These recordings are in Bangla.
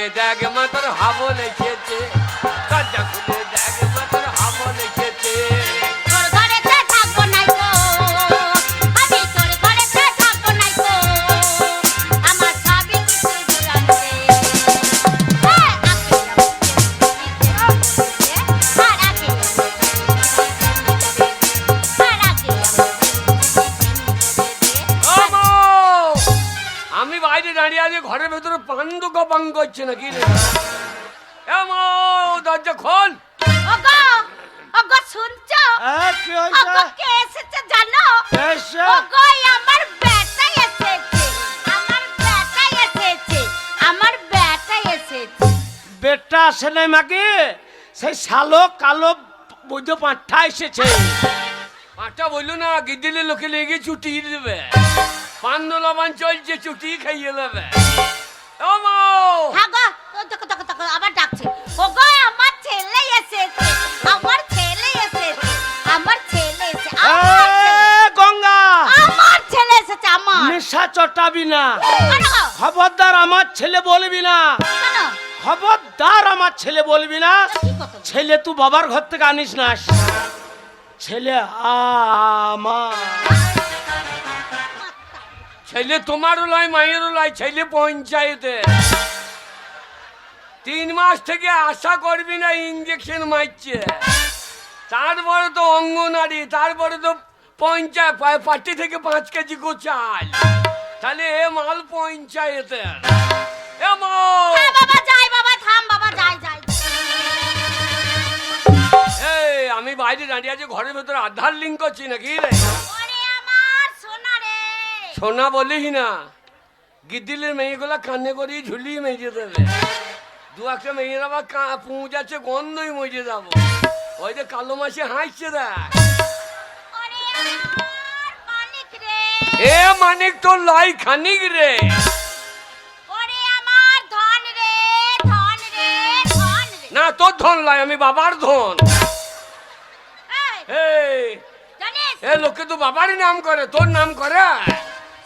খুলে দেখ মা তোর হাবল এসেছে, দরজা খুলে দেখ মা তোর হাবল এসেছে। তোর ঘরেতে থাকবো নাই তো, আমি তোর ঘরেতে থাকবো নাই তো, আমার সবই কিছু জুড়ান রে। আমি বাইরে দাঁড়িয়ে আছি, ঘরের ভেতরে পান্ডু গপাং করছে নাকি রে? দরজা খোল। ওগো ওগো শুনছো? কি হইছে? ওগো কে এসেছে জানো? এসে ওগো আমার বেটা এসেছে, আমার বেটা এসেছে, আমার বেটা এসেছে। বেটা আসে নাই মাকে, সেই শালো কালো বৈধ পাঁঠা এসেছে। পাঁচটা বললো না, গিদ্দিলে লোকে লেগে ছুটি দেবে, পান্ডু লবণ চলছে, ছুটি খাইয়ে নেবে। হ্যাঁ গো, দেখো দেখো দেখো আবার ডাকছে। ওগো আমার ছেলে এসেছে, আমার ছেলে এসেছে, আমার ছেলে এসেছে, গঙ্গা আমার ছেলে এসেছে, আমার। নেশা চটাবি না, কেন গো? খবরদার আমার ছেলে বলবি না, কেন? খবরদার আমার ছেলে বলবি না। কি কথা? ছেলে তুই বাবার ঘর থেকে আনিস না, ছেলে আমার। ছেলে তোমারও লয়, মায়েরও লয়, ছেলে পঞ্চায়েতে। 3 মাস থেকে আশা করবি না, ইঞ্জেকশন মারছে। তারপরে তো অঙ্গনারী, তারপরে তো পঞ্চায়েত পার্টি থেকে 5 কেজি চাল, তাহলে এ মাল পঞ্চায়েতে। হ্যাঁ বাবা যাই, বাবা থাম, বাবা যাই যাই। আমি বাইরে দাঁড়িয়ে আছি, ঘরের ভেতরে আধার লিঙ্ক করছি নাকি রে? ওরে আমার সোনা রে। সোনা বলিস না, গিদ্দিলের মেয়েগুলা কান্নে করিয়ে ঝুলিয়ে মেজে দেবে। 2-1টা মেয়ের আবার পৌঁছাচ্ছে, গন্ধই মজে যাবো। ওই যে কালো মাসে হাসছে দেখ। ওরে আমার মানিক রে। এ মানিক তোর লাই খানিক রে। ওরে আমার ধন রে, ধন রে, ধন রে। না তোর ধন লাই, আমি বাবার ধন। এই জানিস এ লোকে তো বাবারই নাম করে, তোর নাম করে?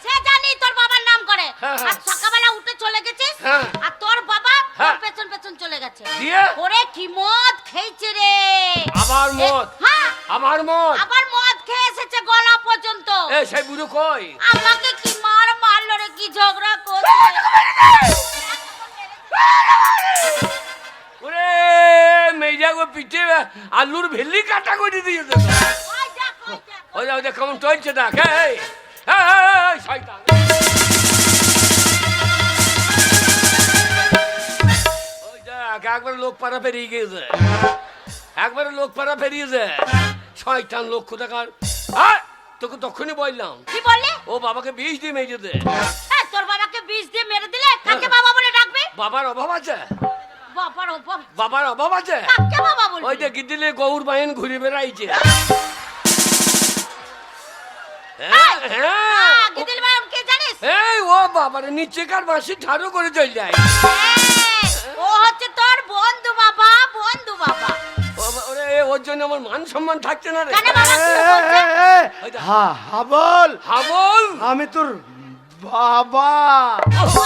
সে জানি তোর বাবার নাম করে। হ্যাঁ, আর সকালবেলা উঠে চলে গেছিস, হ্যাঁ। আর তোর বাবা হ্যাঁ। তোর পেছন পেছন চলে গেছে। দিয়ে ওরে কি মদ খেয়েছে রে। আবার মদ? হ্যাঁ আবার মদ? আবার মদ খেয়ে এসেছে গলা পর্যন্ত। এ সেই বুড়ো কই? আমাকে কি মারলো রে, কি ঝগড়া করছে। ওরে মেজা গো পিঠে আলুর ভেলি কাটা করে দিয়েছে। ওই দেখ, ওই দেখ। ওই যা, ওই যা কেমন চলছে দেখ। এই শয়তান, ওই দেখ একবার লোক পাড়া পেরিয়ে গিয়েছে, একবারে লোক পাড়া পেরিয়েছে। শয়তান লোক কোথাকার। তোকে তখনই বললাম, কি বললি? ও বাবাকে বিষ দিয়ে মেজে দে। তোর বাবাকে বিষ দিয়ে মেরে দিলে কাকে বাবা বলে ডাকবে? বাবার অভাব আছে, বাবার অভাব? বাবার অভাব আছে। কাকে বাবা বলবি? ওই যে গিদ্দিলে গৌর বাহিন ঘুরে বেড়াইছে। গিদিল বাবা কে জানিস? এই ও বাবারে নিচে কার বাঁশি ঠাড়ো করে চলে যায়। ও হচ্ছে তোর বন্ধু বাবা, বন্ধু বাবা। ওরে ওর জন্য আমার মান সম্মান থাকছে না রে। কেন বাবা কি বলছে? হাবল হাবল, আমি তোর বাবা।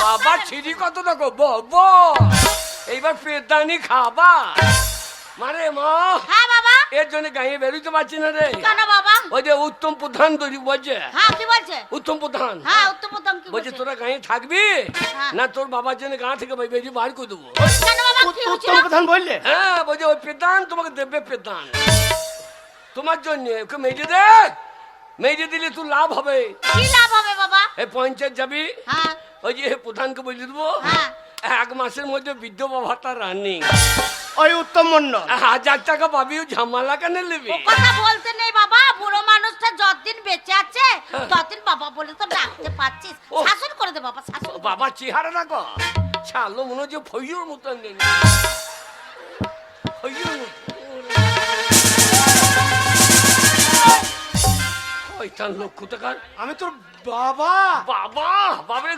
বাবা ছিড়ি কত দেখো বাবা, এইবার পেদানি খাবা মারে মা। হ্যাঁ বাবা। এর জন্য গায়ে বেরোতে পারছি না রে। কেন বাবা? ওই যে উত্তম প্রধান তৈরি বলছে। হ্যাঁ কি বলছে? উত্তম প্রধান, হ্যাঁ উত্তম উত্তম কি বলছে বলছে? তোরা গায়ে থাকবি হ্যাঁ। না তোর বাবার জন্য গা থেকে বেরিয়ে বার করে দেবো। কেন বাবা কি হচ্ছে? উত্তম প্রধান বললে? হ্যাঁ বলছে ওই পেদান তোমাকে দেবে, পেদান তোমার জন্য ওকে মেজে দে, মেজে দিলে তুই লাভ হবে। কি লাভ হবে বাবা? এই পঞ্চায়েত যাবি, হ্যাঁ ওই যে প্রধানকে বলে দেবো হ্যাঁ 1 মাসের মধ্যে বিধবা ভাতা রানিং, ওই উত্তম মন্ডল 1000 টাকা পাবি। ঝামেলা কেন নেবি? ও কথা বলতে নেই বাবা, বুড়ো মানুষটা যতদিন বেঁচে আছে ততদিন বাবা বলে তো ডাকতে পাচ্ছিস। ও। শাসন করে দে বাবা, শাসন। বাবার চেহারা দেখো, ছালো মনে হচ্ছে ফইয়ুর মতন নেই, ফইয়ুর মতন। শয়তান লোক কোথাকার। আমি তোর বাবা। বাবা বাবারে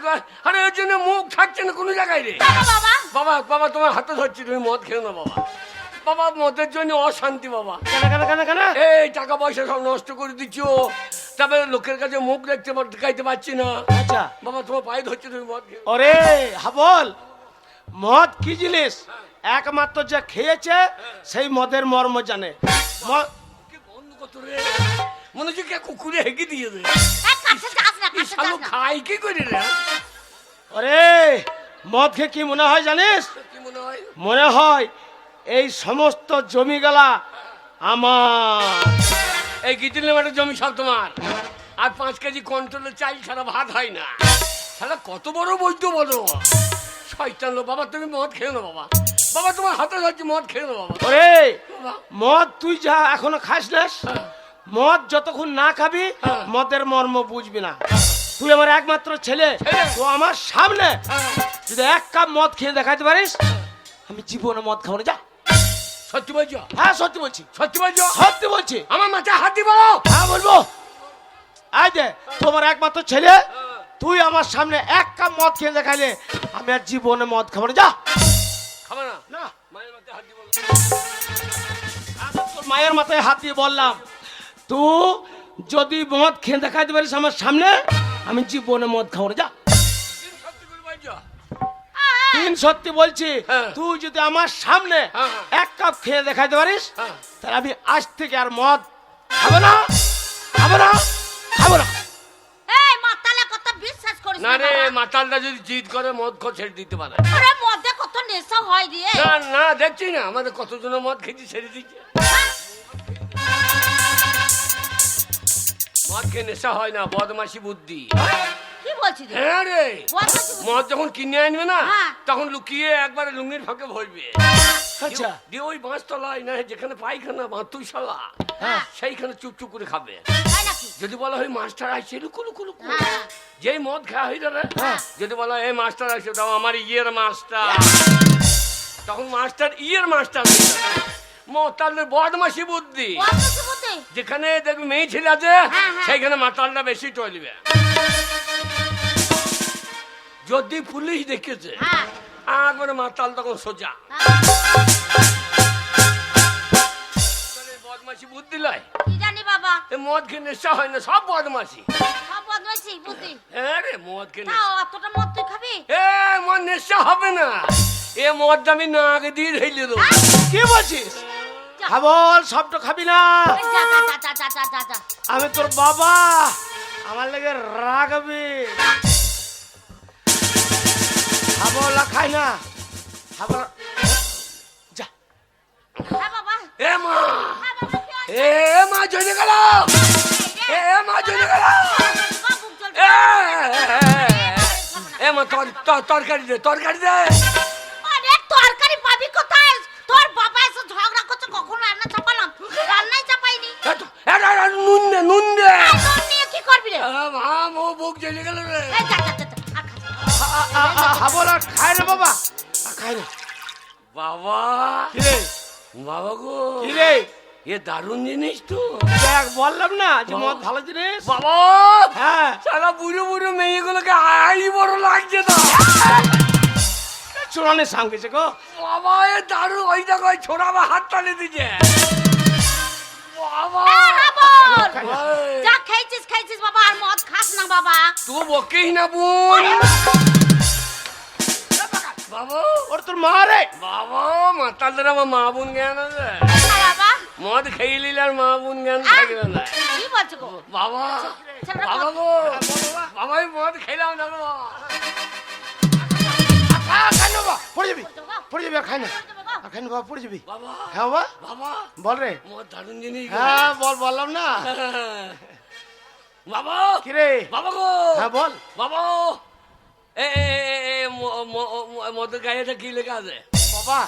আরে ওর জন্য মুখ থাকছে না কোনো জায়গায় রে। কেন বাবা? বাবা বাবা তোমার হাতে ধরছি, তুমি মদ খেও না বাবা। বাবা মদের জন্য অশান্তি বাবা। কেন কেন কেন কেন? এই টাকা পয়সা সব নষ্ট করে দিচ্ছ, তারপরে লোকের কাছে মুখ দেখাইতে পারছি না। আচ্ছা বাবা তোমার পায়ে ধরছি, তুমি মদ খেও। ওরে হাবল, মদ কি জিনিস একমাত্র যে খেয়েছে সেই মদের মর্ম জানে। কি বন্ধ কত রে, মনে হচ্ছে কে কুকুরে হেঁকে দিয়েছে। এই কাছে যাস না, এই কাছে শালো যাস না। খাই কি করে রে? ওরে মদ খেয়ে কি মনে হয় জানিস? কি মনে হয়? মনে হয় এই সমস্ত জমিগুলা আমার। এই গিটিল মাঠের জমি সব তোমার, আর 5 কেজি কন্ট্রোলের চাল ছাড়া ভাত হয় না। শালা কত বড় বৈদ্য বলো, শয়তান লোক। বাবা তুমি মদ খেও না বাবা, বাবা তোমার হাতে ধরছি, মদ খেও না বাবা। ওরে বাবা, মদ তুই যা এখনো খাস না, মদ যতক্ষণ না খাবি হ্যাঁ। মদের মর্ম বুঝবি না। তুই আমার একমাত্র ছেলে, ছেলে। তো আমার সামনে হ্যাঁ। যদি 1 কাপ মদ খেয়ে দেখাতে পারিস আমি জীবনে মদ খাবো না। যা। সত্যি বলছো? হ্যাঁ সত্যি বলছি, সত্যি বলছো? সত্যি বলছি। আমার মাথায় হাত দিব? হ্যাঁ বলবো। আই দে তোমার একমাত্র ছেলে, তুই আমার সামনে 1 কাপ মদ খেয়ে দেখাইলে আমি আর জীবনে মদ খাবো না। যা। খাবে না? না মায়ের মাথায় হাত দিব? আমি তোর মায়ের মাথায় হাত দিয়ে বললাম, তুই যদি মদ খেয়ে দেখাইতে পারিস আমার সামনে আমি জীবনে মদ খাবো না। যা। সত্যি করে বলছো? তিন সত্যি বলছি, হ্যাঁ। তুই যদি আমার সামনে হ্যাঁ। 1 কাপ খেয়ে দেখাইতে পারিস হ্যাঁ। তাহলে আমি আজ থেকে আর মদ খাবো না, খাবো না, খাবো না। এই মাতালে কথা বিশ্বাস করিস না রে, বাবা। মাতালটা যদি জিদ করে মদ খো ছেড়ে দিতে পারে। আরে মদে কত নেশা হয় রে। না না, দেখছি না আমাদের কতজন মদ খেয়েছি ছেড়ে দিচ্ছে। মদ খেয়ে নেশা হয় না, বদমাশি বুদ্ধি। কি বলছিস রে? হ্যাঁ রে, বদমাশি বুদ্ধি। মদ যখন কিনে আনবে না হ্যাঁ। তখন লুকিয়ে একবারে লুঙ্গির ফাঁকে ভরবে। আচ্ছা দিয়ে ওই বাঁশতলায় না যেখানে পায়খানা বাতুইশালা, হ্যাঁ। সেইখানে চুপচুপ করে খাবে। তাই নাকি? যদি বলা হয় মাস্টার আসছে লুকু লুকু লুকু, হ্যাঁ। যেই মদ খাওয়া হয়ে যাবে, হ্যাঁ। যদি বলা এই মাস্টার আসছে তাও আমার ইয়ের মাস্টার, তখন মাস্টার ইয়ের মাস্টার হয়ে যাবে। মাতালের বদমাশি বুদ্ধি। বদমাশি বুদ্ধি। যেখানে দেখবি মেয়ে ছেলে আছে হ্যাঁ, হ্যাঁ। সেইখানে মাতালটা বেশি চলবে। যদি পুলিশ দেখেছে হ্যাঁ। একবারে মাতাল তখন সোজা। হ্যাঁ। তাহলে বদমাশি বুদ্ধি লয়। কি জানি বাবা, এ মদ খেয়ে নেশা হয় না, সব বদমাশি। সব বদমাশি বুদ্ধি। হ্যাঁ রে, মদ খেয়ে তাও অতটা মদ তুই খাবি? এ মদ নেশা হবে না, এ মদ আমি না আগে দিয়ে ঢেলে দেবো। কি বলছিস? যা। খাবল সবটা খাবি না। এই যা যা যা যা যা যা যা। আমি তোর বাবা, আমার লেগে রাগবি। খাবল খাই না, খাবল। যা। হ্যাঁ বাবা। এ মা, হ্যাঁ বাবা, কি হয়েছে? এ মা জেনে গেল, এ মা জেনে গেল। বাবা, বুক জ্বলছে। এ মা তরকারি দে, তরকারি দে। আরে তরকারি পাবি কোথায়? তোর বাবা এসে ঝগড়া করছে, কখন রান্না চাপালাম? রান্নাই চাপাইনি। নুন দে, নুন দে। আর তোর নিয়ে কি করবি রে? মা মো বুক জেনে গেল রে। এই যা যা যা যা, আর খাস না। খাবল আর খাই না বাবা, খাই না। বাবা, কি রে? বাবা গো, কি রে? এ দারুণ জিনিস তো। দেখ বললাম না যে মদ ভালো জিনিস। বাবা, হ্যাঁ সারা বুড়ো বুড়ো মেয়েগুলোকে আই বড় লাগছে না। চোরানে সামগেছে গো। বাবা এ দারু, ওই দেখো ওই ছোড়া আমার হাত টানে দিচ্ছে। বাবা, হ্যাঁ বল। ভাই, যা খেয়েছিস খেয়েছিস বাবা, আর মদ খাস না বাবা। তুই বকেই না বোন। বাবা, ওর তোর মা রে। বাবা মাতালদের আমার মা বোন জ্ঞান আছে। না বাবা। মদ খেয়ে নিলে আর মা বোন জ্ঞান থাকবে না। কি বলছো গো? বাবা, ছেলেটা বাবা মদ- গো, বাবা আমি মদ খেলাম না গো। খাই না বাবা, পড়ে যাবি, বলছো গো? পড়ে যাবি, আর খাই না, বলছো বাবা? আর খাই না বাবা, পড়ে যাবি। বাবা, হ্যাঁ বাবা, বাবা, বল রে। মদ দারুণ জিনিস গো। হ্যাঁ বললাম না। বাবা, কি রে? বাবা গো, হ্যাঁ বল। বাবা, মদের গায়েটা কি লেখা আছে? বাবা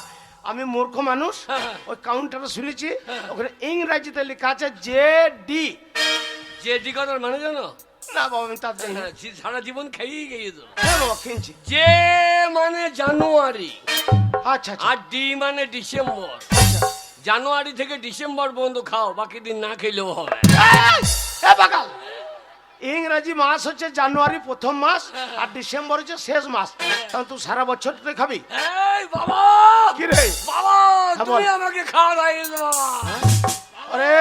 আমি মূর্খ মানুষ, হ্যাঁ। ওই কাউন্টারে শুনেছি ওখানে ইংরেজিতে লেখা আছে জে ডি। যে দিকটার মানে জানো? না বাবা আমি তার জানি না। সারা জীবন খেয়েই গিয়েছো। হ্যাঁ বাবা কিনছি। যে মানে জানুয়ারি, আচ্ছা আচ্ছা আর ডি মানে ডিসেম্বর। জানুয়ারি থেকে ডিসেম্বর পর্যন্ত খাও, বাকি দিন না খেলেও হবে। এ বাকাল, ইংরেজি মাস হচ্ছে জানুয়ারি প্রথম মাস আর ডিসেম্বর হচ্ছে শেষ মাস, কারণ তুই সারা বছর তুই খাবি। এই বাবা, কি রে? বাবা হ্যাঁ, তুমি বল। আমাকে খাওয়া দাইয়েছো বাবা। আরে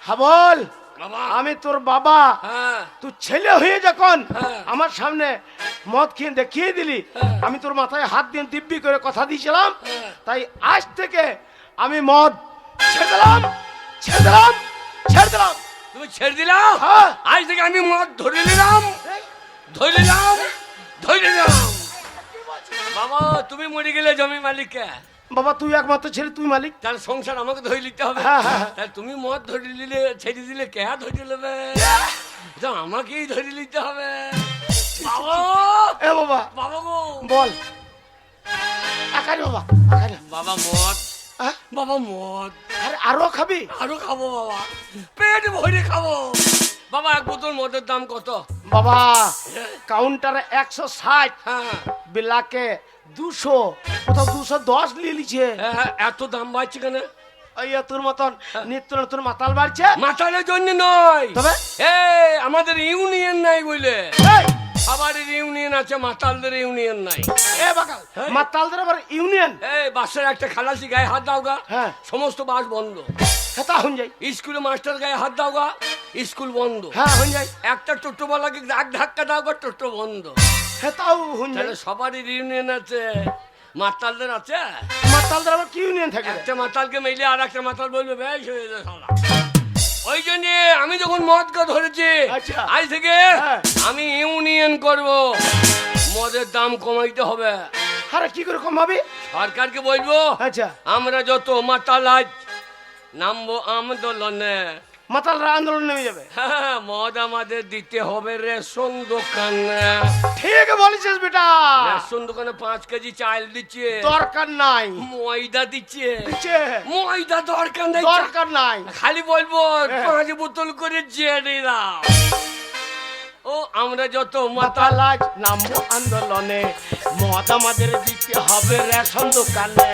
হ্যাঁ বল। বাবা। আমি তোর বাবা, হ্যাঁ তুই ছেলে হয়ে যখন হ্যাঁ। আমার সামনে মদ খেয়ে দেখিয়ে দিলি, আমি তোর মাথায় হাত দিয়ে দিব্যি করে কথা দিয়েছিলাম, তাই আজ থেকে আমি মদ ছেড়ে দিলাম, ছেড়ে দিলাম, ছেড়ে দিলাম। তুমি ছেড়ে দিলাম, হ্যাঁ। আজ থেকে আমি মদ ধরে নিলাম, ধরে নিলাম, ধরে নিলাম। বাবা তুমি মরে গেলে জমি মালিককে, বাবা তুই একমাত্র ছেলে, তুই মালিক। তার সংসার আমাকে ধরে নিতে হবে। হ্যাঁ, হ্যাঁ, হ্যাঁ। তাহলে তুমি মদ ধরে নিলে, ছেড়ে দিলে কে ধরে নেবে? এটা আমাকেই ধরে নিতে হবে। বাবা, এ বাবা বাবা গো, বল। আকারে বাবা, আকারে। বাবা মদ, হ্যাঁ? বাবা মদ আরে আরো খাবি? আরো খাবো বাবা, পেট ভরে খাবো। বাবা এক বোতল মদের দাম কত? বাবা কাউন্টারে 160, হ্যাঁ বিলাকে 200, কোথাও 210 নিয়ে লিছে। হ্যাঁ, এত দাম বাড়ছে কেন? ওই তোর মতন নিত্য নতুন মাতাল বাড়ছে। মাতালের জন্য নয়, তবে আমাদের ইউনিয়ন নাই বলে। এই, সবার ইউনিয়ন আছে, মাতালদের ইউনিয়ন নাই। এ বাকাল মাতালদের আবার ইউনিয়ন? বাসের একটা খালাসি গায়ে হাত দাও গা, হ্যাঁ। সমস্ত বাস বন্ধ। হেতা হন যাই। স্কুলে মাস্টার গায়ে হাত দাও গা, স্কুল বন্ধ। হ্যাঁ হন যাই। একটা টোটোওয়ালাকে এক ধাক্কা দাও গা, টোটো বন্ধ। হেতাও হন যাই। তাহলে সবারই ইউনিয়ন আছে, মাতালদের আছে। মাতালদের আবার কি ইউনিয়ন থাকে? একটা মাতালকে মেলে আর একটা মাতাল বলবে বেশ হয়ে যায় শালা। ওই জন্য আমি যখন মদকে ধরেছি, আচ্ছা। আজ থেকে হ্যাঁ। আমি ইউনিয়ন করব, মদের দাম কমাইতে হবে। আরে কি করে কমাবি? সরকারকে বলবো আচ্ছা। আমরা যত মাতাল আজ নামবো আন্দোলনে। মাতালরা আন্দোলন নেমে যাবে। হ্যাঁ, মদ আমাদের দিতে হবে রেশন দোকানে। ঠিক বলেছিস বেটা। রেশন দোকানে 5 কেজি চাল দিচ্ছে, দরকার নাই। ময়দা দিচ্ছে। দিচ্ছে। ময়দা দরকার নেই, দরকার নাই। খালি বলবো হ্যাঁ। 5 বোতল করে জেনে দাও। ও আমরা যত মাতাল মাতাল আজ নামবো আন্দোলনে, মদ আমাদের দিতে হবে রেশন দোকানে।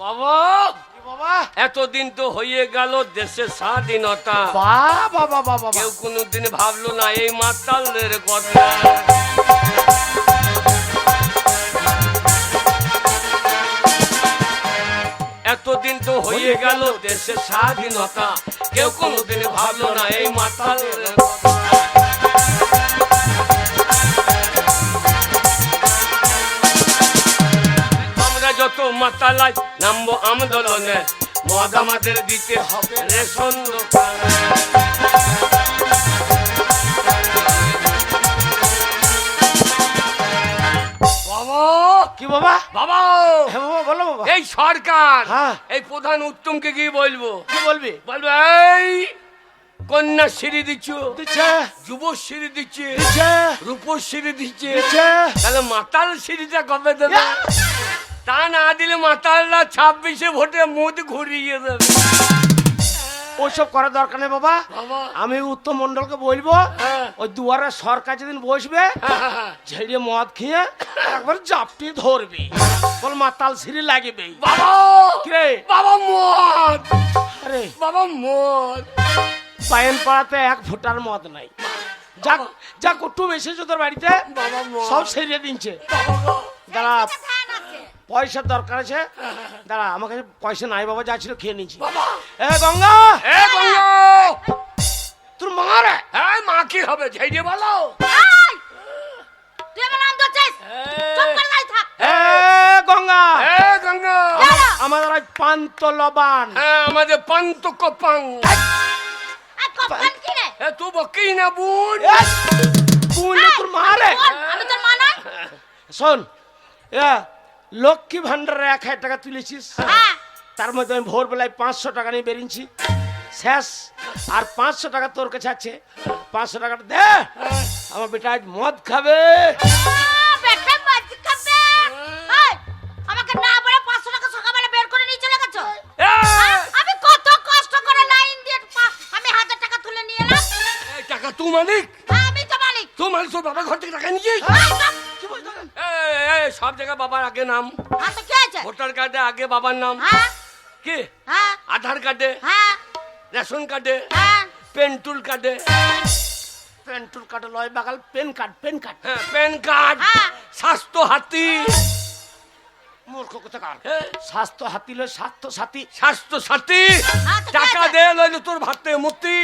বাবা, বাবা এতদিন তো হয়ে গেল দেশের স্বাধীনতা, বাবা বাবা বাবা কেউ কোনোদিন ভাবলো না এই মাতালদের কথা। এতদিন তো হয়ে গেল দেশের স্বাধীনতা, কেউ কোনোদিন ভাবলো না এই মাতালদের কথা। আমরা যত মাতালাই নামবো আন্দোলনে, মদ আমাদের দিতে হবে রেশন দোকানে। বাবা, কি বাবা? বাবা, হ্যাঁ বাবা বলো বাবা। এই সরকার, হ্যাঁ। এই প্রধান উত্তমকে কি বলবো? কি বলবি? বলবো এই কন্যাশ্রী দিচ্ছ, দিচ্ছে যুবশ্রী দিচ্ছে, দিচ্ছে রূপশ্রী দিচ্ছে, দিচ্ছে। তাহলে মাতাল সিঁড়িটা কবে দেবে? তা না দিলে মাতালরা 26-এ ভোটে মুখ ঘুরিয়ে দেবে। ওইসব করার দরকার নেই বাবা। বাবা, আমি উত্তম মন্ডলকে বলবো, হ্যাঁ। ওই দুয়ারে সরকার যেদিন বসবে, ঝেড়ে মদ খেয়ে একবার জাপটি ধরবি, বল মাতাল সিঁড়ি লাগবে। বাবা, কে? বাবা মদ, আরে বাবা মদ। পায়েন পাড়াতে 1 ফুটার মদ নাই। যা যা কুটুম এসেছে তোর বাড়িতে, বাবা মদ। সব সেরিয়ে দিচ্ছে। দাঁড়া, পয়সার দরকার আছে। দাঁড়া, আমার কাছে পয়সা নাই বাবা, যা ছিল খেয়ে নিয়েছি। বাবা, এ গঙ্গা, এ গঙ্গা, তোর মা রে। হ্যাঁ মা কি হবে ঝেড়ে বলো। এই! তুই আমার নাম ধরছিস? চুপ করে দাঁড়িয়ে থাক। এ গঙ্গা, এ গঙ্গা, আমাদের আজ পান্ত লবান। হ্যাঁ আমাদের পান্ত কপাং। এই কপ্পান কি রে? এ তু বকি না বোন। পুনে তোর মা রে। শোন, আমি তোর মা নই? শোন, লক্ষ্মী ভান্ডারে 1000 টাকা তুলেছিস, হ্যাঁ। তার মধ্যে আমি ভোরবেলায় 500 টাকা নিয়ে বেরিয়েছি, শেষ। আর 500 টাকা তোর কাছে আছে, 500 টাকাটা দে, আমার বেটা আজ মদ খাবে। বেটা মদ খাবে। এই, আমাকে না বলে 500 টাকা সকালবেলা বের করে নিয়ে চলে গেছো। আমি কত কষ্ট করে লাইন দিয়ে আমি 1000 টাকা তুলে নিয়ে এলাম। এই টাকা তু মালিক, আমি তো মালিক। তু মালিক, তোর বাবার ঘর থেকে টাকা নিয়েছিস? কি বলতো? সব জায়গায় বাবার আগে নাম, হ্যাঁ তো কি আছে? ভোটার কার্ডে আগে বাবার নাম, হ্যাঁ কি হ্যাঁ আধার কার্ডে, হ্যাঁ রেশন কার্ডে, হ্যাঁ। পেন্টুল কার্ডে, পেন্টুর কার্ড লয় বাগাল পেন কার্ড হ্যাঁ প্যান কার্ড হ্যাঁ। স্বাস্থ্য হাতি মূর্খ কোথাকার হ্যাঁ। স্বাস্থ্য হাতি লয় স্বাস্থ্য সাথী স্বাস্থ্য সাথী হ্যাঁ, তো টাকা ঠিক আছে। দে লইলে তোর ভাত থেকে মুক্তি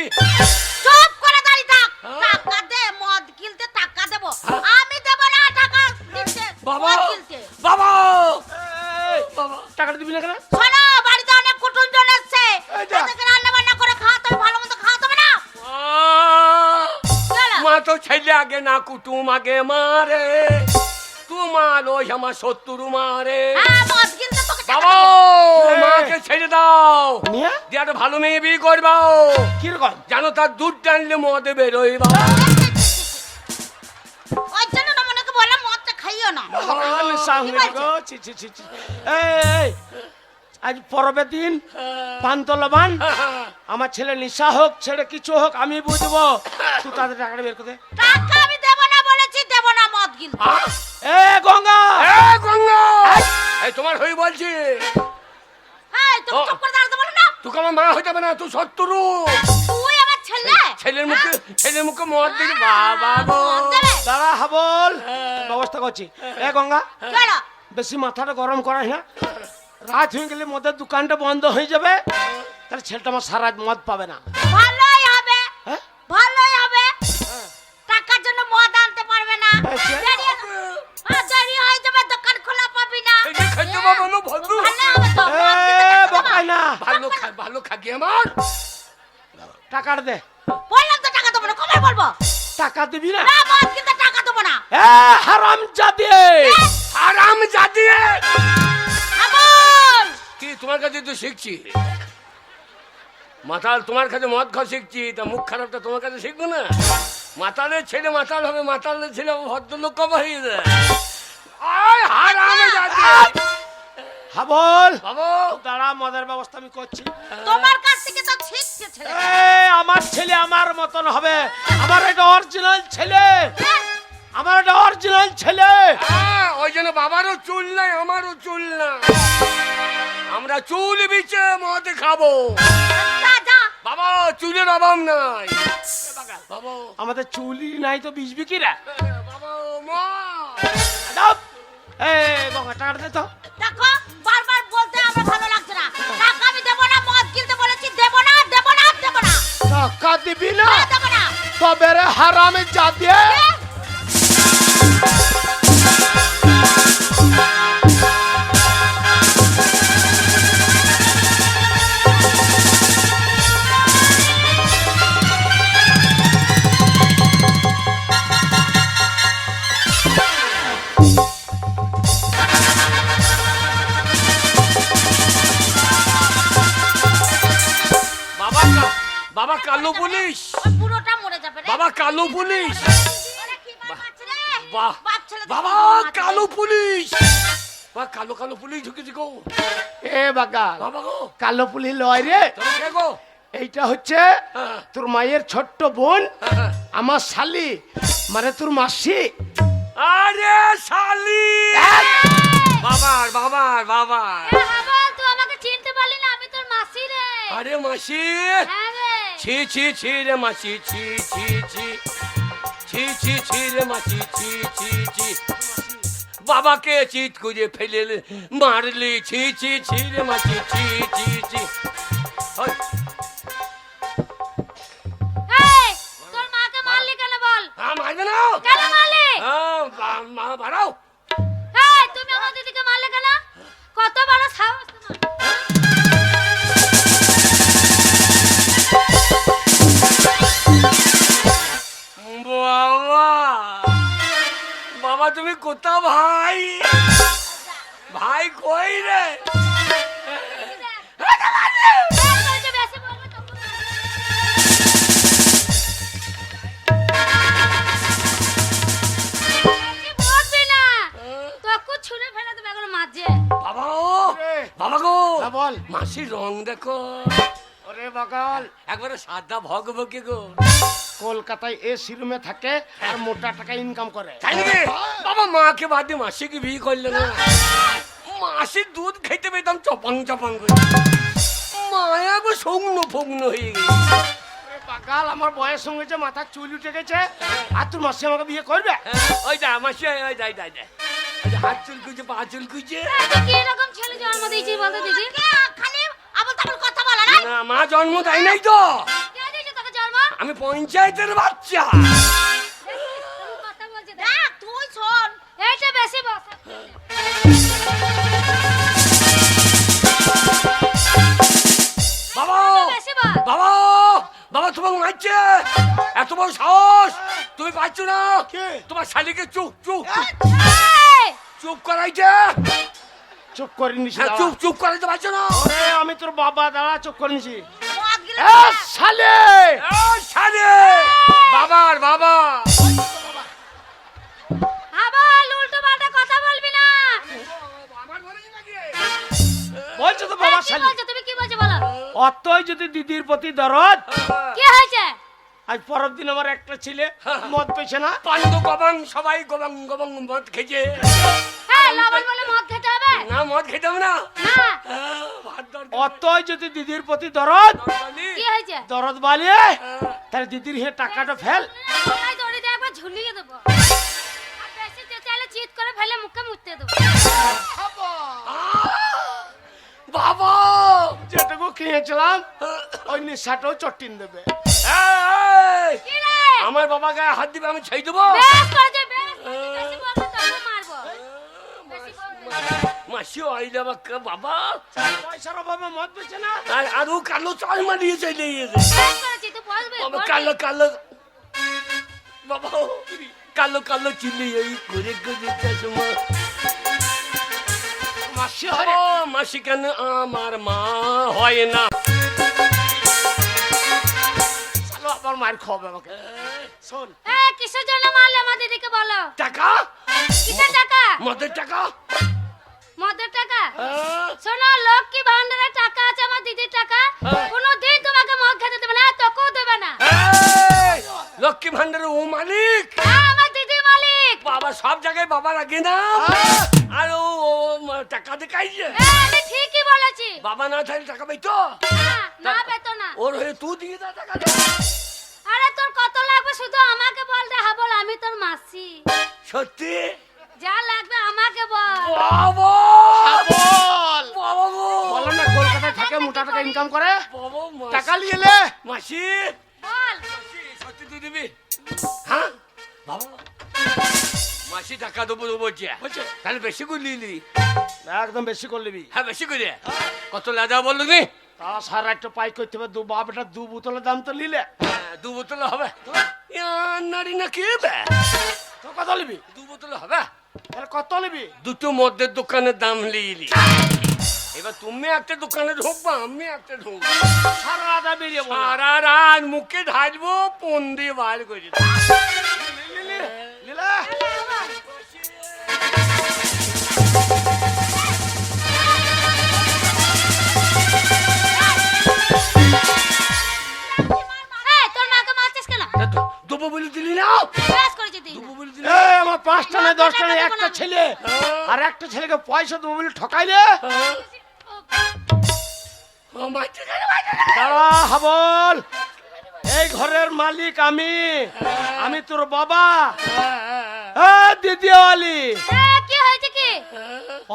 চুপ করে দাঁড়িয়ে থাক। হ্যাঁ। টাকা দে, মদ কিনতে টাকা দেবো। আমি দেবো না টাকা কিনতে, বাবা মদ কিনতে। বাবা এই, বাবা টাকাটা দিবি না কেন শোনো, বাড়িতে অনেক কুটুমজন এসছে। এই যা। তাদেরকে রান্না বান্না করে খাওয়াতে হবে, ভালো মতো খাওয়াতে হবে না? চলো। মা তো ছেলে আগে না কুটুম আগে মারে তোমার ওই আমার শত্রু মারে হ্যাঁ, মদ কিনতে তোকে টাকা বাবা দেবো। মাকে ছেড়ে দাও নিয়ে দিয়ে একটা ভালো মেয়ে বিয়ে করবাও কিরকম জানো তার দুধ টানলে মদে বেরোই বাবা ওই জন্য না মনেকে বললাম মদটা খাইও না। কি বলছো? এই আজ পরবের দিন পান্তলবান আমার ছেলে নিশা হোক ছেড়ে কিছু হোক আমি বুঝবো তুই তাদের টাকাটা বের করে দে। টাকা আমি দেবো না বলেছি, দেবো না মদ কিনতে। এ গঙ্গা এ গঙ্গা এই তোমার হই বলছি এই, তুমি চুপ করে দাঁড়াতে বলো না। তোকে আমার মা হইতে হবে না তুই শত্রু তুই আমার ছেলে। ছেলের মুখে মদ দিবি বাবা গো মদ দেবে? দাঁড়া হাবল ব্যবস্থা করছি এ গঙ্গা চলো। বেশি মাথাটা গরম করাই না রাত হয়ে গেলে মদের দোকানটা বন্ধ হয়ে যাবে তাহলে ছেলেটা আমার সারা রাত মদ পাবে না ভালোই হবে, হ্যাঁ? ভালোই হবে। টাকার জন্য মদ আনতে পারবে না। আচ্ছা। দেরি হয়ে যাবে, দোকান খোলা পাবি না। এই যে খাইতে পাবো না ভালো ভালো হবে তো, এ মদ কিনতে টাকা দেবো। বকাই না ভালো খাকি আমার টাকাটা দে বললাম তো টাকা দেবো না, কবে বলবো? টাকা দিবি না না, মদ কিনতে টাকা দেবো না। এ হারাম জাদি আরাম জাতিয়ে আমল। কি তোমার কাছে তো শিখছি মাতাল তোমার কাছে মদ খাওয়া শিখছি তা মুখ খারাপটা তোমার কাছে শিখবো না মাতালের ছেলে মাতাল হবে মাতালের ছেলে ভদ্রলোক কবে হয়ে যায় আয় হারামে জাতি হাবল বাবু দাঁড়া মদের ব্যবস্থা আমি করছি তোমার কাছ থেকে তো শিখছে ছেলে। আমার ছেলে আমার মতন হবে আমার এটা অরিজিনাল ছেলে আমার এটা অরিজিনাল ছেলে ওই জন্য বাবারও চুল নাই আমারও চুল না আমরা চুল বিছে মদ খাবো যা, যা। বাবা চুলের অভাব নাই বাবা আমাদের চুলি নাই তো বিজবি কি রে বাবা মা গঙ্গা টাকা দে তো দেখো, বারবার বলতে আমার ভালো লাগছে না। টাকা আমি দেবো না, মদ কিনতে বলেছি, দেবো না, দেবো না, দেবো না। টাকা দিবি না না, দেবো না। তবে রে হারামে জাদি বাবা বাবা কালো পুলিশ ওই বুড়োটা মরে যাবে রে। বাবা কালো পুলিশ ওরে কি মার মারছে রে? বাহ বাপ ছেলে তো বাবা মার মারছে। কালো পুলিশ বা কালো কালো পুলিশ ঢুকেছি গো এ বাগা বাবা গো কালো পুলি লয় রে তুমি কে গো এইটা হচ্ছে হ্যাঁ, তোর মায়ের ছোট্ট বোন হ্যাঁ। আমার শালি মানে তোর মাসি আরে শালি বাবার বাবার বাবার এ বাবা, তুই আমাকে চিনতে পারলি না? আমি তোর মাসি রে। আরে মাসি হ্যাঁ রে। ছি ছি ছি রে মাসি ছি ছি ছি ছি ছি ছি রে মাসি ছি ছি ছি বাবাকে চিত করে ফেলে মারলি ছি ছি ছি রে মাসি ছি ছি ছি ওই, এই, তোর মাকে মারলি কেন বল? মারবে না কেন মারলি? মা বাড়াও এই, তুমি আমার দিদিকে মারলে কেন? কত বড় সাহস তোমার? বাবা বাবা তুমি কোথা ভাই ভাই কই রে এই বলছে বেশি বলবে তো। বেশি বলবি না। তোকে ছুঁড়ে ফেলে দেবে এখন মাঝে। বাবা ও বাবা গো হ্যাঁ, বল। মাসির রং দেখো ওরে বাগাল একবারে সাদা ভগবকে গো কলকাতায় এসি রুমে থাকে আর মোটা টাকা ইনকাম করে তাই নাকি বাবা মাকে বাদ দিয়ে মাসিকে বিয়ে করলে না মাসির দুধ খেতে পেতাম চপাং চপাং করে মায়া গো সৌগ্ন ফগ্ন হয়ে গেছে পাকাল, আমার বয়স সঙ্গে যে মাথার চুল উঠে গেছে, আর তোর মাসি আমাকে বিয়ে করবে? ওই দা মাসি, ওই দা দা দা হাত চুল কুচে, পা চুল কুচে। তুই কি রকম ছেলে জন্ম দিয়েছিস বলতো দিদি? খালি আবল তাবল কথা বলা না। না, মা জন্ম দেয় নাই তো, কে দিয়েছে তোকে জন্ম? আমি পঞ্চায়েতের বাচ্চা। তুমি কথা বলছিস দেখ, তুই শোন, এইটা বেশি বসা। বাবা, বেশি বল। বাবা, বাবা তোমাকে মারছে, এত বড় সাহস, তুমি পাচ্ছ না? কে? তোমার শালিকে চুপ চুপ এই, চুপ করাইছে। চুপ করে নিছি। হ্যাঁ, চুপ চুপ করাইতে পারছো না? আমি তোর বাবা, দাঁড়া, চুপ করে নিছি। মদ গিলে এ শালে, এই শালি, বাবার বাবা। আবার উল্টো পাল্টা কথা বলবি না। বলছো তো বাবা কি শালি। বলছো তুমি, কি বলছো বলো? অতই যদি দিদির প্রতি দরদ, কি হয়েছে? আজ পরের দিন আমার একটা ছেলে মদ পেছে না। পান্ডু গবাং, সবাই গবাং গবাং মদ খেয়েছে। হ্যাঁ, লবণ বলে মদ খেতে হবে না, মদ খেতাম না। না। ভাত দরকার। অতই যদি দিদির প্রতি দরদ, নরমালি। কি হয়েছে? দরদ বালিয়ে তাহলে দিদির হে টাকাটা ফেল। গলায় দড়ি দিয়ে একবার ঝুলিয়ে দেবো, আর বেশি চেঁচালে চিৎ করে ফেলে মুখে মুততে দেবো। বাবা, যেটুকু খেয়েছিলাম ওই নেশাটাও চট্টিন দেবে। এই, কি রে? আমার বাবা গায়ে হাত দিবে, আমি ছেড়ে দেবো। বেশ করেছে, বেশ করেছে। বেশি বলবে তবু মারবো। বেশি বলবে। মাসি আইলে আমাকে বাবা, পয়সার অভাবে মদ পেছে না। আর ও কালো চাল মারিয়ে চলে গেছে। বেশ করেছি, তুই বলবি, বাবা বলবি। কালো কালো, বাবা কালো কালো চিল্লি এই ঘুরে ঘুরে চশমা। মাসি ও মাসি কেন আমার মা হয় না? চলো আবার মার খাওয়াবে আমাকে। শোন, এই, কিসের জন্য মারলে আমার দিদিকে বলো? টাকা, কিসের টাকা? মদের টাকা। মদের টাকা? হ্যাঁ, শোনো, লক্ষ্মী ভান্ডারের টাকা আছে, আমার দিদির টাকা। হ্যাঁ। কোনোদিন তোমাকে মদ খেতে দেবে না, তোকেও দেবে না। এই, লক্ষ্মী ভান্ডারের ও মালিক। হ্যাঁ, আমার দিদি মালিক। বাবা সব জায়গায় বাবা রাখে না, আর ও টাকা দেখাইছে। আমি ঠিকই বলেছি। বাবা না থাকলে টাকা পাইতো? না, না পেতো না। ওর হয়ে তুই দিয়ে দা টাকা। আরে তোর কত লাগবে শুধু আমাকে বল দে। হ্যাঁ বল, আমি তোর মাসি। সত্যি? যা লাগবে আমাকে বল। বাবা, বল। বাবা গো। বলো না কলকাতায় থাকে, মোটা টাকা ইনকাম করে, বাবা, মাসি। টাকা নিয়ে এলে। মাসি, বল। মাসি, সত্যি তুই দিবি? হ্যাঁ বাবা, মাসি টাকা দেবো দেবো বলছে। তাহলে বেশি করে নিলি? একদম বেশি করে নিবি। হ্যাঁ বেশি করে। কত লাদা বললো নি? তা সারা একটা পাই করতে হবে। দু বাপ এটা 2 বোতলের দাম তো নিলে। হ্যাঁ, 2 বোতল হবে। নারী না কি বে? তো কত নিবি? 2 বোতল হবে। তাহলে কত নিবি? দুটো মদের দোকানের দাম লিলি। এবার তুমি একটা দোকানে ঢুকবা, আমি একটা ঢুকবো। সারা রাত বেরিয়ে বল। সারা রাত মুখে ঢালবো, পন দিয়ে বার করে দেবো। লিলে। এই, তোর মাকে মারছিস কেন? দেবো বলে দিলি না? বেশ করেছি তুই। দেবো বলে দিলি? এই আমার 5টা না 10টা না একটা ছেলে, আর একটা ছেলেকে পয়সা দেবো বলে ঠকাইলে। ও মাইতে গেল, মাইতে গেল। দাঁড়া হাবল, এই ঘরের মালিক আমি তোর বাবা। দিদিওয়ালি, কি হয়েছে কি?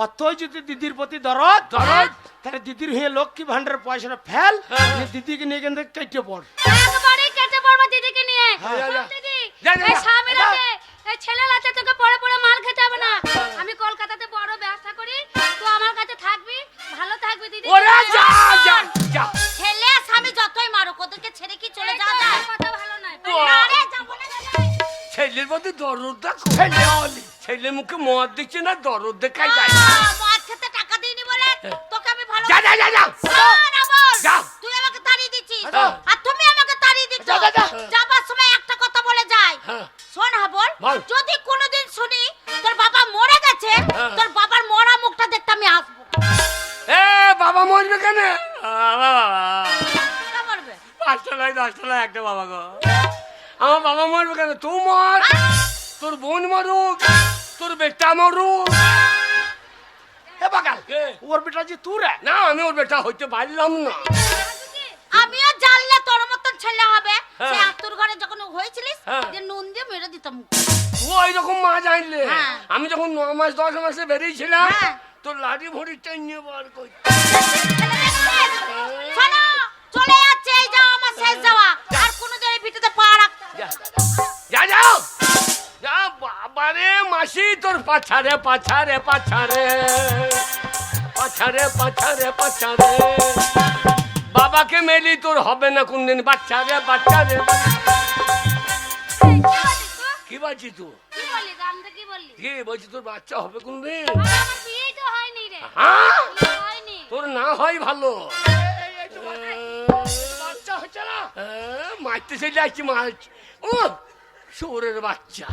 অতই যদি দিদির প্রতি দরদ, দরদ? তাহলে দিদির হয়ে লক্ষ্মী ভান্ডারের পয়সাটা ফেল, নিয়ে দিদিকে নিয়ে এখান থেকে কেটে পড়। একবারই কেটে পড়বো দিদিকে নিয়ে। হ্যাঁ, শোন যা। দিদি, যা, যা, এই যা। স্বামীর যা। হাতে, এই ছেলের হাতে তোকে পড়ে পড়ে মার খেতে হবে না। আমি কলকাতাতে বড় ব্যবসা করি, তুই আমার কাছে থাকবি, ভালো থাকবি দিদি। ওরে যা যা যা। ছেলে আর স্বামী যতই মারুক, ওদেরকে ছেড়ে কি চলে যাওয়া যায়? কথা ভালো নয়। বাহ। আরে যাবো না, যাবো না। ছেলের মধ্যে দরদ দেখো। ছেলের মুখে মদ দিচ্ছে না, দরদ দেখাই যায়। মদ খেতে টাকা দিইনি বলে তোকে আমি ভালো যা যা যা যা। না বল। যা। তুই আমাকে তাড়িয়ে দিচ্ছিস, হ্যাঁ। আর তুমি আমাকে তাড়িয়ে দিচ্ছ। যা, যা, যা। যাবার সময় একটা কথা বলে যাই। হ্যাঁ। শোন হাবল, বল। যদি কোনোদিন শুনি তোর বাবা মরে গেছে, হ্যাঁ। তোর বাবার মরা মুখটা দেখতে আমি আসবো। এ বাবা মরবে কেন? বাবা, কে মরবে? 5টা নয় 10টা নয় একটা বাবা গো। আমার বাবা মরবে কেন? তুই মর, তোর বোন মরুক, তোর বেটা মরুক। এ বাগাল, কে? ওর বেটা যে তুই রে। না, আমি ওর বেটা হইতে পারলাম না। আমিও জানলে তোর মতন ছেলে হবে, হ্যাঁ। সে আত্মর ঘরে যখন হয়েছিলিস হ্যাঁ। যে নুন দিয়ে মেরে দিতাম ওই রকম মাছ আনলে হ্যাঁ। আমি যখন 9 মাস 10 মাসে বেরিয়েছিলাম হ্যাঁ। তোর লাঠি ভরি নিয়ে বার করি। শোনো চলে যাচ্ছে এই যাও আমার শেষ যাওয়া আর কোনোদিন এই ভিটেতে পা রাখ যা যা যাও যা বাবারে মাসি তোর পাছারে পাছারে পাছারে পাছারে পাছারে পাছারে বাবাকে মেলি তোর হবে না কোনদিন বাচ্চারে বাচ্চারে কি বলছি তুই কি বললি দামটা কি বললি কি বলছি তোর বাচ্চা হবে কোনদিন আমার বিয়েই তো হয়নি রে হ্যাঁ বিয়ে হয়নি তোর না হয় ভালো বাচ্চা হচ্ছে না মারতে চলে যাচ্ছি মাছ ও শুয়োরের বাচ্চা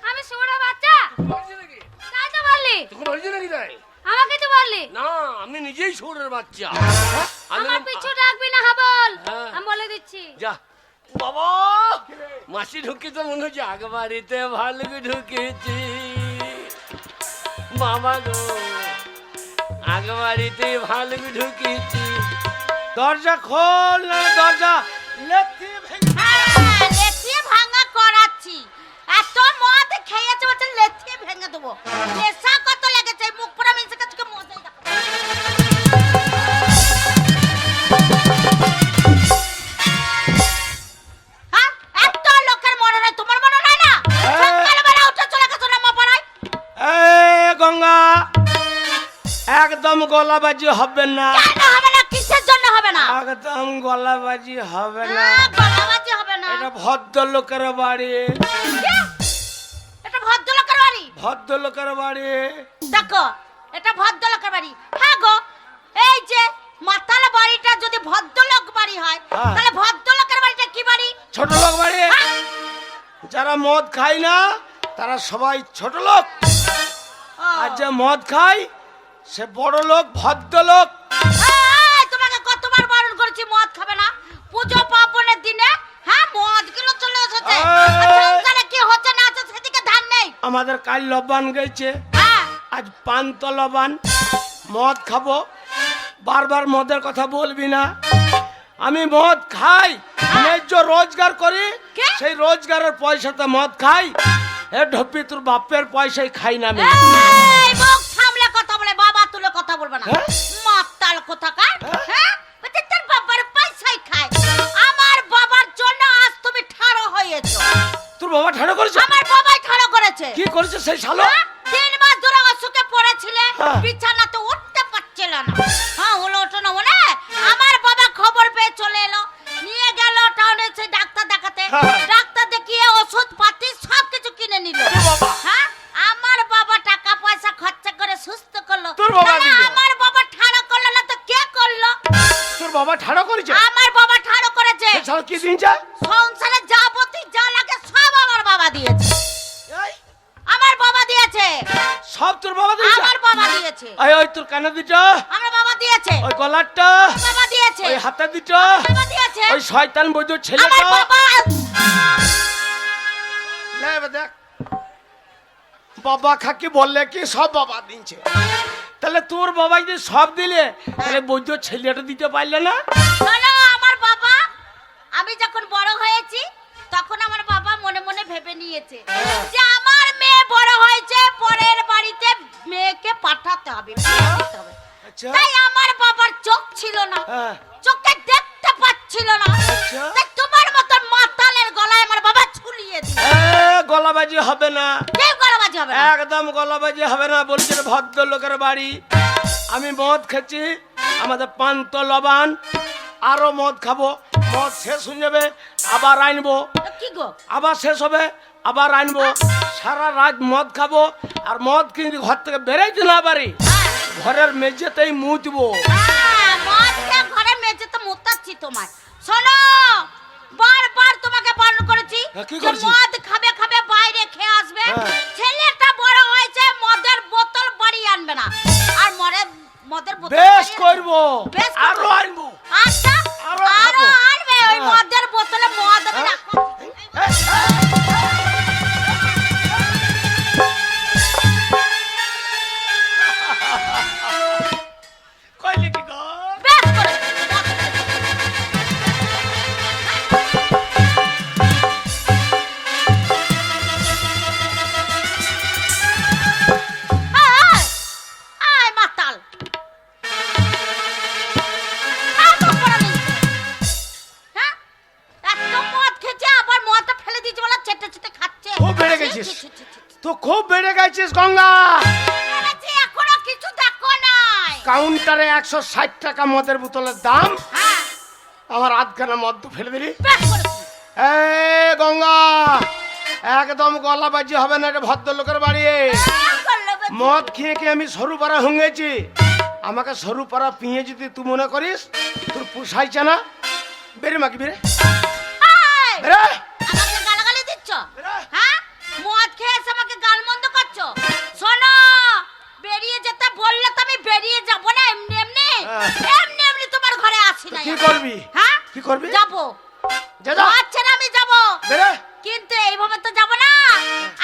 আমি শুয়োরের বাচ্চা তাই তো বললি তোকে বলছি নাকি তাই আমাকে তো বললি না আমি নিজেই শুয়োরের বাচ্চা আমি আমার পিছু ডাকবি না হাবল হ্যাঁ। আমি বলে দিচ্ছি যা বাবা মাসি ঢুকি তো মনে হচ্ছে আগ বাড়িতে ভালুক ঢুকেছি বাবা গো আগ বাড়িতে ভালুক ঢুকেছি দরজা খোল না দরজা লেথি ভেঙে হ্যাঁ, লেথিয়ে ভাঙা করাচ্ছি এত মদ খেয়েছে বলছে লেথিয়ে ভেঙে দেবো নেশা কত লেগেছে মুখ পড়া মিনসে কাছে মজাই দেখো হ্যাঁ এত লোকের মনে নাই তোমার মনে নাই না সকালবেলা উঠে চলে গেছো না মা পাড়ায় এ গঙ্গা একদম গলাবাজি হবে না কেন হবে না কিসের জন্য হবে না একদম গলাবাজি হবে না গলাবাজি হবে না এটা ভদ্রলোকের বাড়ি কি? এটা ভদ্রলোকের বাড়ি ভদ্রলোকের বাড়ি দেখো এটা ভদ্রলোকের বাড়ি হ্যাঁ গো এই যে মাতাল বাড়িটা যদি ভদ্রলোক বাড়ি হয় হ্যাঁ। তাহলে ভদ্রলোকের বাড়িটা কি বাড়ি ছোট লোক বাড়ি হ্যাঁ? যারা মদ খায় না তারা সবাই ছোট লোক ও। আর যে মদ খায় সে বড় লোক ভদ্রলোক এই, তোমাকে কতবার বারণ করেছি মদ খাবে না পুজো পার্বণের দিনে হ্যাঁ মদ গুলো চলে এসেছে আর সংসারে কি হচ্ছে না হচ্ছে সেদিকে ধ্যান নেই আমাদের কাল লবান গেছে হ্যাঁ আজ পান্ত লবান মদ খাবো বারবার মদের কথা বলবি না আমি মদ খাই ন্যায্য রোজগার করি কে? সেই রোজগারের পয়সাতে মদ খাই এ ঢপি তোর বাপের পয়সাই খাই না আমি এই মুখ সামলে কথা বলে বাবা তুলে কথা বলবে না হ্যাঁ? মাতাল কোথাকার হ্যাঁ? হ্যাঁ বলছে তোর বাবার পয়সাই খায় আমার বাবার জন্য আজ তুমি ঠাড়ো হয়েছো তোর বাবা ঠাড়ো করেছে আমার বাবাই ঠাড়ো করেছে কি করেছে সেই শালো হ্যাঁ? 3 মাস ধরে অসুখে পড়েছিলে হ্যাঁ। বিছানাতে উঠতে পারছিল না হ্যাঁ হলো ওঠো না বলে আমার বাবা খবর পেয়ে চলে এলো নিয়ে গেল টাউনে সেই ডাক্তার দেখাতে হ্যাঁ। ডাক্তার দেখিয়ে ওষুধ পাতি সব কিছু কিনে নিল বাবা। হ্যাঁ আমার বাবা টাকা পয়সা খরচা করে সুস্থ করলো তোর বাবা তাহলে দিল। আমার বাবা ঠাড়ো করলো না তো কে করলো তোর বাবা ঠাড়ো করেছে আমার বাবা ঠাড়ো করেছে সেই শালো কি দিন যায় সংসারে যাবতীয় যা লাগে সব আমার বাবা দিয়েছে এই, আমার বাবা দিয়েছে সব তোর বাবা দিয়েছে আমার বাবা দিয়েছে ওই ওই তোর কানে দিটা আমার বাবা দিয়েছে ওই গলারটা বাবা দিয়েছে ওই হাতে দিটা বাবা দিয়েছে ওই শয়তান বৈদ্য আমার ছেলেটা বাবা লে এবার দেখ বাবা খাকি বললে কি সব বাবা দিচ্ছে তাহলে তোর বাবা যদি সব দিলে তাহলে বৈদ্য ছেলেটা দিতে পারলে না শোনো আমার বাবা আমি যখন বড় হয়েছি তখন আমার বাবা মনে মনে ভেবে নিয়েছে যে আমার মেয়ে বড় হয়েছে পরের বাড়িতে মেয়েকে পাঠাতে হবে বিয়ে দিতে হবে। আচ্ছা তাই আমার বাবার চোখ ছিল না হ্যাঁ চোখে দেখতে পাচ্ছিল না আচ্ছা। তাই তোমার মতন মাতালের গলায় আমার বাবা ঝুলিয়ে দিল গলাবাজি হবে না কেউ গলাবাজি হবে না একদম গলাবাজি হবে না বলছে ভদ্র লোকের বাড়ি আমি মদ খেছি আমাদের পান্ত লবান আরো মদ খাবো মদ শেষ হয়ে যাবে আবার আনবো কি গো আবার শেষ হবে আবার আনবো সারা রাত মদ খাবো আর মদ কিন্তু ঘর থেকে বেরোইতে না পারি ঘরের মেঝেতেই মুতবো মদ খেয়ে ঘরে মেঝেতে মুতাচ্ছি তোমায় শোনো বারবার তোমাকে বারণ করেছি হ্যাঁ, কি যে করেছিস? মদ খাবে খাবে বাইরে খেয়ে আসবে হ্যাঁ। ছেলেটা বড় হয়েছে মদের বোতল বাড়ি আনবে না আর মদের বোতল বেশ বাড়ি করবো বেশ করবো। আরো আনবো আচ্ছা আরো আরো খাবো। আনবে ওই হ্যাঁ। মদের বোতলে মদ আমি হ্যাঁ। রাখবো কইলি কি গো বেশ করেছি, মদ চেটে চেটে খাচ্ছে। খুব বেড়ে ছি, গেছিস। ছি, ছি, ছি, ছি। তো খুব বেড়ে গেছিস গঙ্গা। বেড়েছে, এখনো কিছু দেখো নাই। কাউন্টারে 160 টাকা মদের বোতলের দাম, হ্যাঁ, আমার আধখানা মদ তো ফেলে দিলি। বেশ করেছি। এ গঙ্গা, একদম গলা বাজি হবে না, এটা ভদ্রলোকের বাড়ি। করলো বেশ। মদ খেয়ে খেয়ে আমি সরু পাড়া হঙ্গেছি। আমাকে সরু পাড়া পিঁয়ে যদি তুই মনে করিস তোর পুষাইছে না, বেরে মাকি বেরে এই, বেরে। আমাকে গালাগালি দিচ্ছ? বেরো। হ্যাঁ, মদ খেয়ে এসে আমাকে গালমন্দ করছো? শোনো, বেরিয়ে যেতে বললে তো আমি বেরিয়ে যাবো না এমনি এমনি। হ্যাঁ। এমনি এমনি তোমার ঘরে আসি না। কি করবি? হ্যাঁ, কি করবি? যাবো। যা যা আচ্ছা না, আমি যাবো, বেরে। কিন্তু এইভাবে তো যাবো না।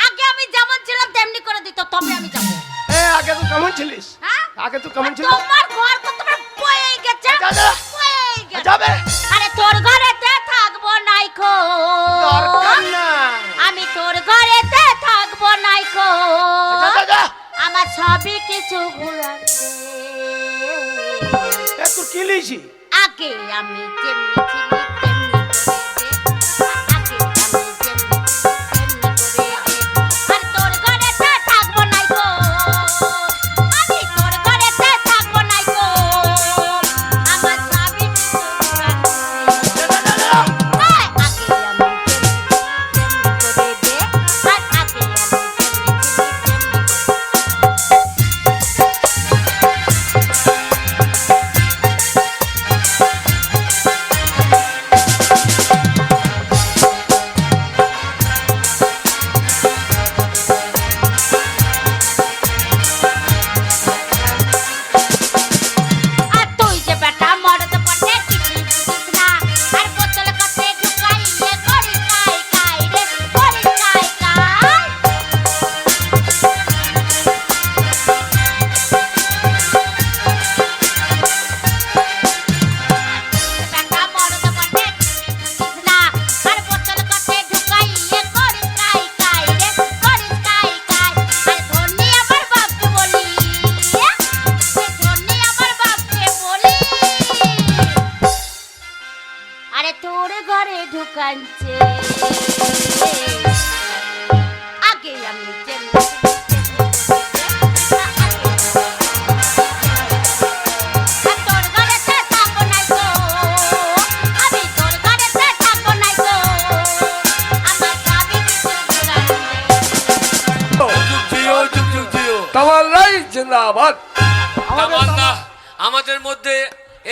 আগে আমি যেমন ছিলাম তেমনি করে দিত, তবে আমি যাবো। এ আগে তুই কেমন ছিলিস? হ্যাঁ, আগে তুই কেমন ছিলিস? তোমার ঘর তো তোমার বয়ে গেছে, যা, যা। বয়ে গেছে। যাবে আরে তোর ঘরেতে থাকবো নাইকো, দরকার না। আমি তোর ঘরেতে থাকবো নাইকো, যা, যা, যা। আমার সবই কিছু ঘুরাচ্ছে। এ তুই কি লিছি? আগে আমি যেমনি ছিলি তেমনি করে দে, আগে আমি যেমনি ছিলি তেমনি করে দে। আর তোর ঘরেতে থাকবো নাইকো, আমি তোর ঘরেতে থাকবো নাইকো, আমার সবই কিছু ঘুরাচ্ছে। যা, যা, যা, যা। আগে আমি যেমনি করে দে, আর আগে আমি যেমনি ছিলি তেমনি। আর তুই যে বেটা মরদ পটে কিছুই বুঝিস না, আর বোতল কাছে ঢুকাইয়ে করিস কাই কাই রে, করিস কাই কাই। বেটা মরদ পটে কিছুই বুঝিস না, আর বোতল কাছে ঢুকাইয়ে করিস কাই কাই রে, করিস কাই কাই। আর ধনী আমার বাপকে বলি, ধনী আমার বাপকে বলি, আরে তোর ঘরে ঢুকাচ্ছে। আগে আমি যেমনি আর তোর ঘরেতে থাকবো নাই তো, আমি তোর ঘরেতে থাকবো নাই তো, আমার সবই কিছু ঘুরাচ্ছে। তামাল্লাই জিন্দাবাদ। তামান্না আমাদের মধ্যে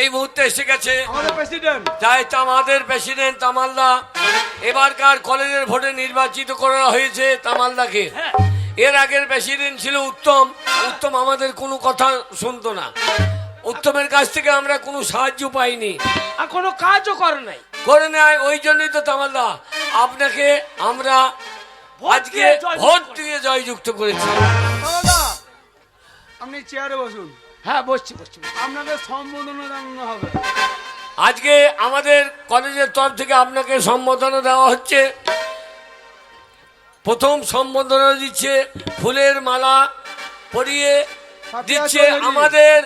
এই মুহূর্তে এসে গেছে। আমাদের প্রেসিডেন্ট। তাই আমাদের প্রেসিডেন্ট তামালদা, এবারকার কলেজের ভোটে নির্বাচিত করা হয়েছে তামালদাকে। এর আগের প্রেসিডেন্ট ছিল উত্তম। উত্তম আমাদের কোনো কথা শুনতো না। উত্তমের কাছ থেকে আমরা কোনো সাহায্য পাইনি, আর কোনো কাজও করে নাই। করে নেয়। ওই জন্যই তো তামালদা আপনাকে আমরা আজকে ভোট দিয়ে জয়যুক্ত করেছি। দাদা, আপনি চেয়ারে বসুন, হ্যাঁ বসছি বসছি। আপনাকে সম্বোধনা জানানো হবে। আজকে আমাদের কলেজের তরফ থেকে আপনাকে সম্বোধনা দেওয়া হচ্ছে। প্রথম সম্বোধনা দিচ্ছে ফুলের মালা পরিয়ে দিচ্ছে আমাদের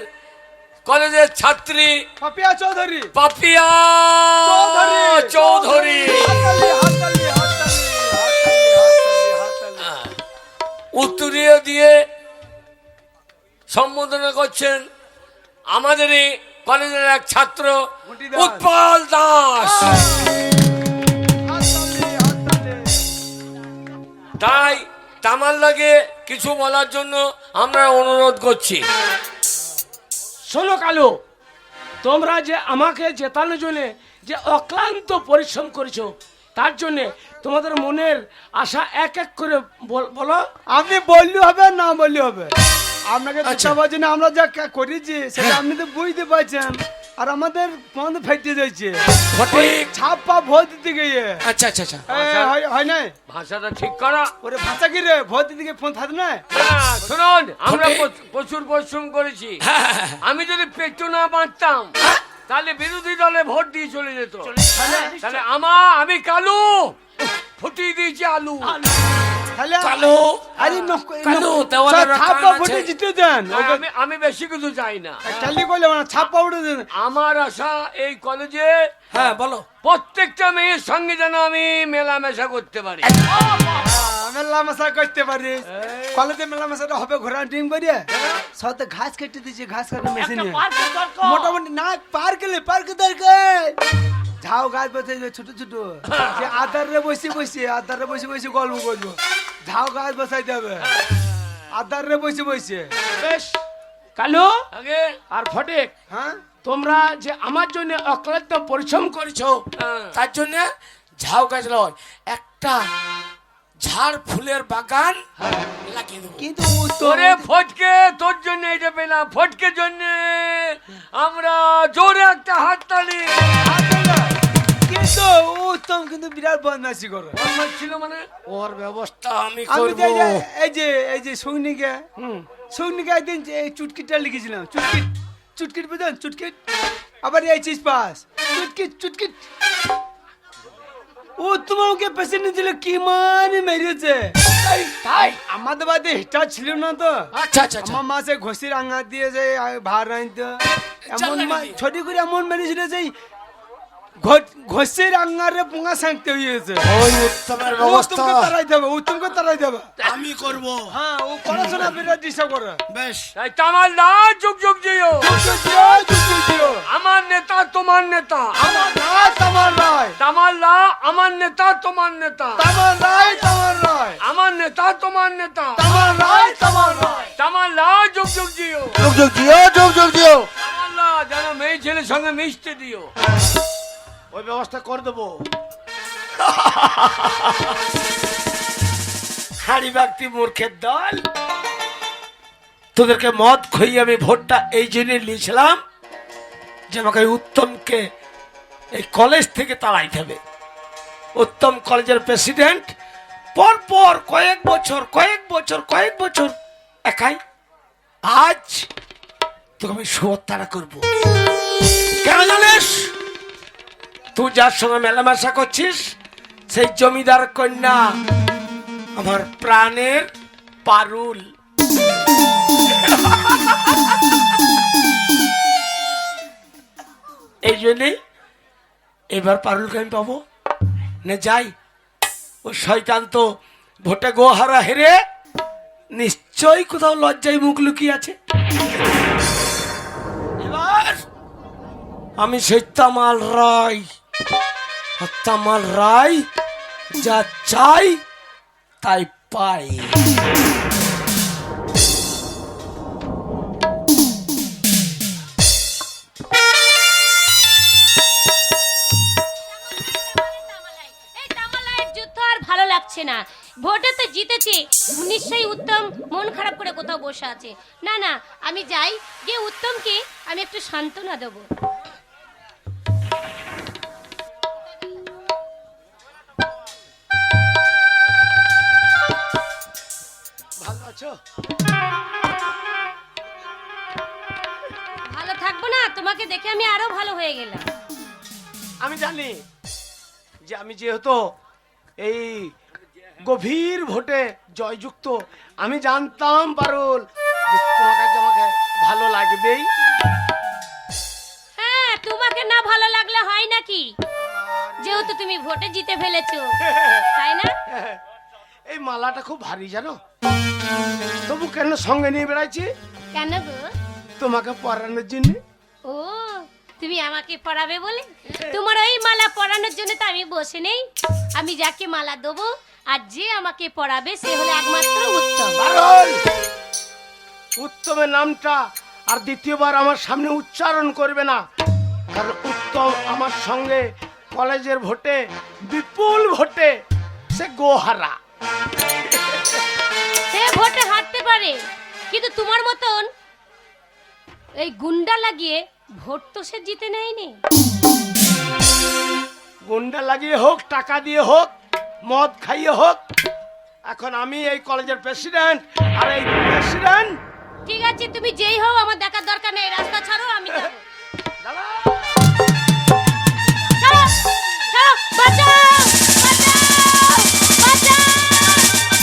কলেজের ছাত্রী পাপিয়া চৌধুরী। পাপিয়া চৌধুরী। হাততালি, হাততালি, হাততালি, হাততালি, হাততালি, হাততালি। উত্তরীয় দিয়ে সম্বোধনা করছেন আমাদের এই কলেজের এক ছাত্র গুটি দাস। উৎপল দাস। হাততালি, হাততালি। তাই তামালদাকে কিছু বলার জন্য আমরা অনুরোধ করছি। শোনো কালু, তোমরা যে আমাকে জেতানোর জন্য যে অক্লান্ত পরিশ্রম করেছো, তার জন্য তোমাদের মনের আশা এক এক করে বলো। আপনি বললে হবে, না বললে হবে। আপনাকে আচ্ছা। জিতাবার জন্য আমরা যা করেছি সেটা আপনি তো বুঝতে পারছেন। আর আমাদের বন্ধ ফেটে যাচ্ছে সঠিক। ছাপ্পা ভোট দিতে গিয়ে। আচ্ছা আচ্ছা আচ্ছা। হয় না ভাষাটা ঠিক করা। ওরে ভাষা কি রে, ভোট দিতে গিয়ে ফোন থাকে না। শুনুন, আমরা প্রচুর পরিশ্রম করেছি। আমি যদি পেট্রো না বাঁধতাম তাহলে বিরোধী দলে ভোট দিয়ে চলে যেত। তাহলে আমি কালু ফুটিয়ে দিয়েছি আলু। তাহলে কালো আরে কালো দেওয়ালের ছাপ্পা ফুটে জিতে দেন আমি বেশি কিছু চাই না। কালি কইলে না ছাপ্পা ফুটে দেন। আমার আশা এই কলেজে হ্যাঁ বলো প্রত্যেকটা মেয়ের সঙ্গে যেন আমি মেলামেশা করতে পারি। মেলামেশা করতে পারি কলেজে মেলামেশাটা হবে ঘোরা ডিম করিয়ে সাথে ঘাস কেটে দিয়েছে ঘাস কাটার মেশিনে মোটামুটি না পার্কে দরকার ঝাউ গাছ বসে ছোট ছোট সে আধারে বসে বসে গল্প করবো ঝাউ গাছ বসাই যাবে আধারে বসে বেশ কালো আগে আর ফটেক, হ্যাঁ তোমরা যে আমার জন্য অক্লান্ত পরিশ্রম করেছো, তার জন্য ঝাউ গাছ নয় একটা ঝাড় ফুলের বাগান লাগিয়ে দেবো। কিন্তু তোরে ফটকে তোর জন্য এটা পেলাম, ফটকের জন্য আমরা জোরে একটা হাততালি। কিন্তু উত্তম কিন্তু বিরাট বদমাশি করে আমার ছিল মানে ওর ব্যবস্থা আমি আমি করব। তো এই যে সৌনিকে একদিন যে এই চুটকিটা লিখেছিলাম চুটকিট বুঝলেন চুটকিট আবার এই চিজ পাস চুটকিট ও তোমাকে পেশেন্ট দিল কি মানে মেরেছে তাই আমাদের বাদে হিটার ছিল না তো আচ্ছা আচ্ছা আচ্ছা। আমার মাসে ঘষির আঙা দিয়েছে ভার আনতো এমন জানলাম কি? ছোটি করে এমন মেরেছিল যে ঘষির আঙারে পোঙা সাঁকতে হয়েছে ওই উত্তমের ব্যবস্থা উত্তমকে তারাই দেবে আমি করব। হ্যাঁ ও পড়াশোনা বিরাট ডিস্টার্ব করে বেশ তাই তামাল্লা যুগ যুগ জিও। আমার নেতা তোমার নেতা, তামাল্লা আমার নেতা তোমার নেতা, আমার নেতা তোমার নেতা, তামাল্লা যুগ যুগ জিও। যোগ দিও। তামাল্লা যেন মেয়ে ছেলের সঙ্গে মিশতে দিও। ওই ব্যবস্থা করে দেবো। হাড়ি ব্যক্তি মূর্খের দল, তোদেরকে মদ খাইয়ে আমি ভোটটা এই জন্য নিয়েছিলাম যে আমাকে উত্তমকে এই কলেজ থেকে তাড়াইতে হবে। উত্তম কলেজের প্রেসিডেন্ট পর কয়েক বছর একাই। আজ তোকে আমি তাড়া করবো। কেন জানিস? তুই যার সঙ্গে মেলামেশা করছিস সেই জমিদার কন্যা আমার প্রাণের পারুল। এই জন্যই এবার পারুলকে আমি পাবো না। যাই ও শয়তান তো ভোটে গোহারা হেরে নিশ্চয়ই কোথাও লজ্জায় মুখ লুকিয়ে আছে। এবার আমি সেই তামাল রায় যা চাই তাই পাই। এই তামালায়ের যুদ্ধ আর ভালো লাগছে না। ভোটে তো জিতেছে, নিশ্চয়ই উত্তম মন খারাপ করে কোথাও বসে আছে। না আমি যাই, গিয়ে উত্তমকে আমি একটু সান্ত্বনা দেবো। ভালো আছো? ভালো থাকবো না? তোমাকে দেখে আমি আরো ভালো হয়ে গেলাম। আমি জানি যে আমি যেহেতু এই গভীর ভোটে জয়যুক্ত, আমি জানতাম পারুল যে তোমাকে ভালো লাগবেই। হ্যাঁ, তোমাকে না ভালো লাগলে হয় নাকি? যেহেতু তুমি ভোটে জিতে ফেলেছো, তাই না? এই মালাটা খুব ভারী জানো, তবু কেন সঙ্গে নিয়ে বেড়াইছি? কেন গো? তোমাকে পরানোর জন্য। ও, তুমি আমাকে পরাবে বলে? তোমার ওই মালা পরানোর জন্য তো আমি বসে নেই। আমি যাকে মালা দেবো আর যে আমাকে পরাবে সে হলো একমাত্র উত্তম। পারুল, উত্তমের নামটা আর দ্বিতীয়বার আমার সামনে উচ্চারণ করবে না, কারণ উত্তম আমার সঙ্গে কলেজের ভোটে বিপুল ভোটে সে গোহারা। সে ভোটে হারতে পারে, কিন্তু তোমার মতন এই গুন্ডা লাগিয়ে ভোট তো সে জিতে নেয়নি। গুন্ডা লাগিয়ে হোক, টাকা দিয়ে হোক, মদ খাইয়ে হোক, এখন আমি এই কলেজের প্রেসিডেন্ট, আর এই প্রেসিডেন্ট। ঠিক আছে, তুমি যেই হও আমার দেখার দরকার নেই। রাস্তা ছাড়ো, আমি যাবো। দাঁড়া। ছাড়ো, ছাড়ো, বাঁচাও, বাঁচাও, বাঁচাও।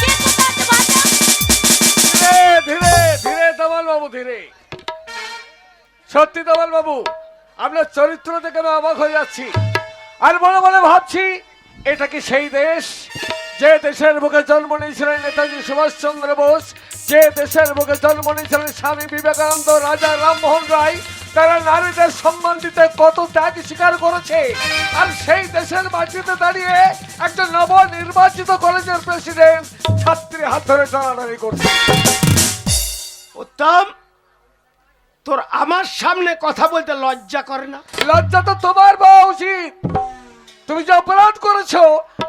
কে সত্যি তমাল বাবু, আপনার চরিত্র থেকে আমি অবাক হয়ে যাচ্ছি। আর মনে মনে ভাবছি, এটা কি সেই দেশ যে দেশের বুকে জন্ম নিয়েছিলেন নেতাজি সুভাষচন্দ্র বোস, যে দেশের বুকে জন্ম নিয়েছিলেন স্বামী বিবেকানন্দ, রাজা রামমোহন রায়? তারা নারীদের সম্মান দিতে কত ত্যাগ স্বীকার করেছে। আর সেই দেশের মাটিতে দাঁড়িয়ে একটা নবনির্বাচিত কলেজের প্রেসিডেন্ট ছাত্রী হাত ধরে টানাটানি করছে। উত্তম, তোর আমার সামনে কথা বলতে লজ্জা করে না? লজ্জা তো তোমার পাওয়া উচিত। তুমি যে অপরাধ করেছো,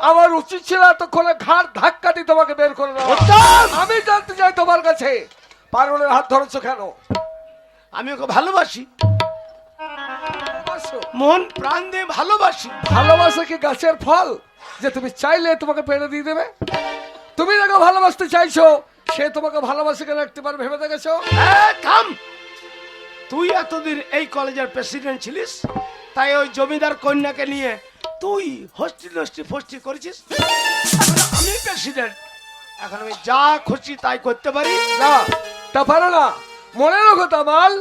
আমার উচিত ছিল এতক্ষণে ঘাড় ধাক্কা দিয়ে তোমাকে বের করে দেওয়া। উত্তম! আমি জানতে চাই তোমার কাছে পারুলের হাত ধরেছো কেন? আমি ওকে ভালোবাসি, ভালোবাসো? মন প্রাণ দিয়ে ভালোবাসি। ভালোবাসা কি গাছের ফল যে তুমি চাইলে তোমাকে পেড়ে দিয়ে দেবে? তুমি যাকে ভালোবাসতে চাইছো সে তোমাকে ভালোবাসে কেন একটি বার ভেবে দেখেছো? থাম, তুই এতদিন এই কলেজের প্রেসিডেন্ট ছিলিস, তাই ওই জমিদার কন্যাকে নিয়ে তুই হস্টি ফস্টি করেছিস। এখন আমি প্রেসিডেন্ট, এখন আমি যা খুশি তাই করতে পারি। না, তা পারো না। মনে রাখো তামাল,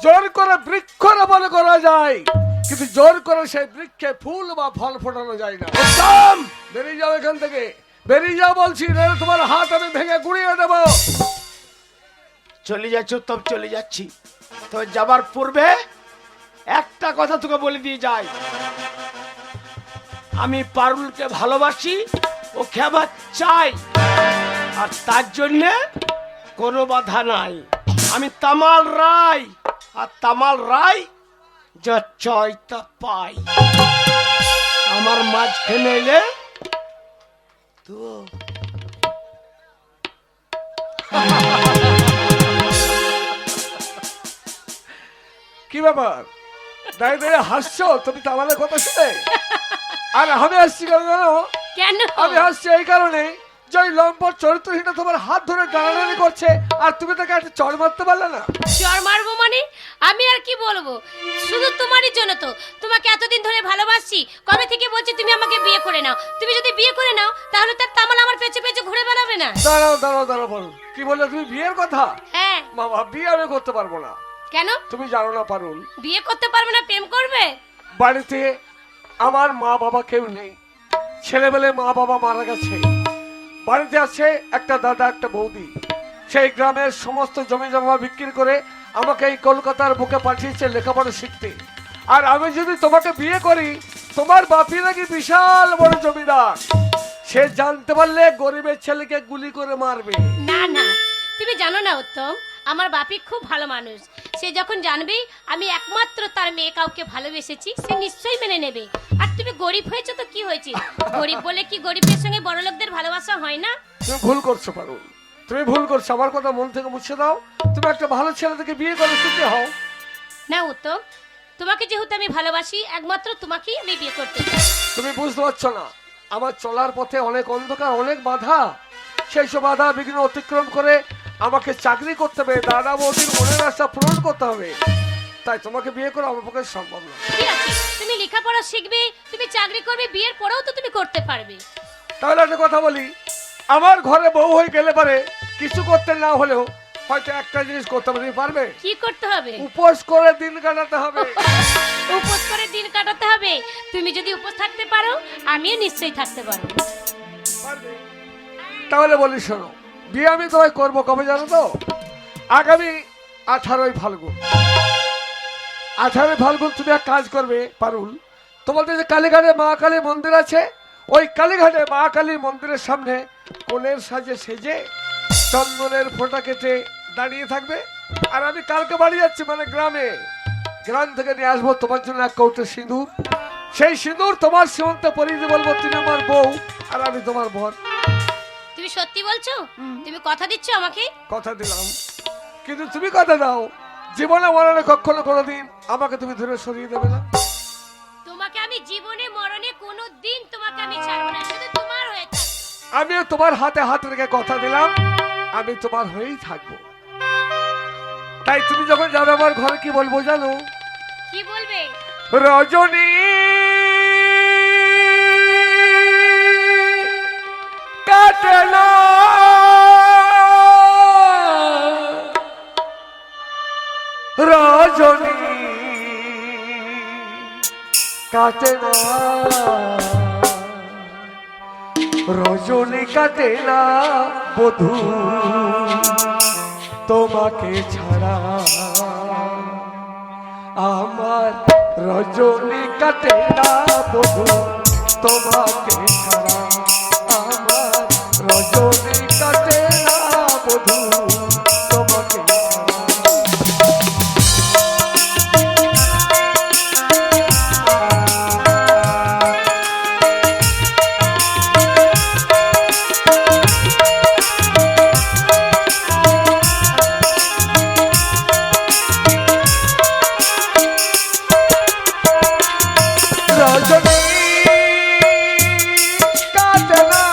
জোর করে বৃক্ষরোপণ করা যায়, কিন্তু জোর করে সেই বৃক্ষে ফুল বা ফল ফোটানো যায় না। উত্তম! বেরিয়ে যাও এখান থেকে, বেরিয়ে যাও বলছি, নাহলে তোমার হাত আমি ভেঙে গুড়িয়ে দেবো। চলে যাচ্ছ? উত্তম, চলে যাচ্ছি। তো যাবার পূর্বে একটা কথা তোকে বলে দিয়ে যাই, আমি পারুলকে ভালোবাসি, ওকে আমার চাই, আর তার জন্য কোনো বাধা নাই। আমি তামাল রায়, আর তামাল রায় যা চাই তা পাই। আমার মাঝখানে এলে তো কি ব্যাপার, দাঁড়িয়ে দাঁড়িয়ে হাসছো তুমি তামালের কথা শুনে? আর আমি হাসছি কেন জানো? কেন? আমি হাসছি এই কারণে যে ওই লম্পট চরিত্রহীনটা তোমার হাত ধরে টানাটানি করছে, আর তুমি তাকে একটা চড় মারতে পারলে না। চর মারবো মানে? আমি আর কি বলবো, শুধু তোমারই জন্য তো। তোমাকে এতদিন ধরে ভালোবাসি, কবে থেকে বলছি তুমি আমাকে বিয়ে করে নাও। তুমি যদি বিয়ে করে নাও তাহলে তার তামাল আমার পেছনে পেছনে ঘুরে বেড়াবে না। দাঁড়াও দাঁড়াও দাঁড়াও, বলো কি বললে তুমি? বিয়ের কথা? হ্যাঁ। বাবা, বিয়ে আমি করতে পারবো না। কেন? তুমি জানো না পারুল, বিয়ে করতে পারবে না, প্রেম করবে? বাড়িতে আমার মা বাবা কেউ নেই, ছেলেবেলে মা বাবা মারা গেছে। বাড়িতে আছে একটা দাদা, একটা বৌদি। সেই গ্রামের সমস্ত জমি জমা বিক্রি করে আমাকে এই কলকাতার বুকে পাঠিয়েছে লেখাপড়া শিখতে। আর আমি যদি তোমাকে বিয়ে করি, তোমার বাপি নাকি বিশাল বড় জমিদার, সে জানতে পারলে গরিবের ছেলেকে গুলি করে মারবে। না না, তুমি জানো না উত্তম, আমার বাপি খুব ভালো মানুষ। সে যখন জানবে আমি একমাত্র তার মেয়ে কাউকে ভালোবেসেছি, সে নিশ্চয়ই মেনে নেবে। আর তুমি গরিব হয়েছো তো কি হয়েছে, গরিব বলে কি গরিবের সঙ্গে বড় লোকদের ভালোবাসা হয় না? তুমি ভুল করছো পারুল, তুমি ভুল করছো। আমার কথা মন থেকে মুছে দাও। তুমি একটা ভালো ছেলে থেকে বিয়ে করে সুখী হও। না উত্তম, তোমাকে যেহেতু আমি ভালোবাসি, একমাত্র তোমাকেই আমি বিয়ে করতে চাই। তুমি বুঝতে পারছো না, আমার চলার পথে অনেক অন্ধকার, অনেক বাধা। সেই সব বাধা বিঘ্ন অতিক্রম করে আমাকে চাকরি করতে হবে, দাদা বৌদির মনের আশা পূরণ করতে হবে। তাই তোমাকে বিয়ে করা আমার পক্ষে সম্ভব না। ঠিক আছে, তুমি লেখাপড়া শিখবে, তুমি চাকরি করবে, বিয়ের পরেও তো তুমি করতে পারবে। তাহলে একটা কথা বলি, আমার ঘরে বউ হয়ে গেলে পারে কিছু করতে না হলেও হয়তো একটা জিনিস করতে হবে। তুমি পারবে? কি করতে হবে? উপোস করে দিন কাটাতে হবে। উপোস করে দিন কাটাতে হবে? তুমি যদি উপোস থাকতে পারো, আমিও নিশ্চয়ই থাকতে পারবো। পারবে? তাহলে বলি শোনো, বিয়ে আমি তোমায় করবো কবে জানো তো? আগামী 18ই ফাল্গুন। 18ই ফাল্গুন তুমি এক কাজ করবে পারুল, তোমাদের যে কালীঘাটে মা কালী মন্দির আছে, ওই কালীঘাটে মা কালী মন্দিরের সামনে কোলের সাজে সেজে চন্দনের ফোঁটা কেটে দাঁড়িয়ে থাকবে। আর আমি কালকে বাড়ি যাচ্ছি, মানে গ্রাম থেকে নিয়ে আসবো তোমার জন্য এক কৌটো সিঁদুর। সেই সিঁদুর তোমার সীমন্তে পরিয়ে দিয়ে বলবো তুমি আমার বউ আর আমি তোমার বর। তুমি সত্যি বলছো? তুমি কথা দিচ্ছ আমাকে? কথা দিলাম, কিন্তু তুমি কথা দাও জীবনে মরণে কখনো কোনোদিন আমাকে তুমি ধরে সরিয়ে দেবে না। তোমাকে আমি জীবনে মরণে কোনো দিন তোমাকে আমি ছাড়বো না, শুধু তোমার হয়ে থাকবো। আমিও তোমার হাতে হাত রেখে কথা দিলাম, আমি তোমার হয়েই থাকবো। তাই তুমি যখন যাবে আমার ঘরে কি বলবো জানো? কি বলবে? রজনী কাটনা রজনী কাটে না, রজনী কাটে না বধূ তোমাকে ছাড়া, আমার রজনী কাটে না বধূ তোমাকে ছাড়া, আমার রজনী কাটে না বধূ তোমাকে ছাড়া। রজনী কাটে না,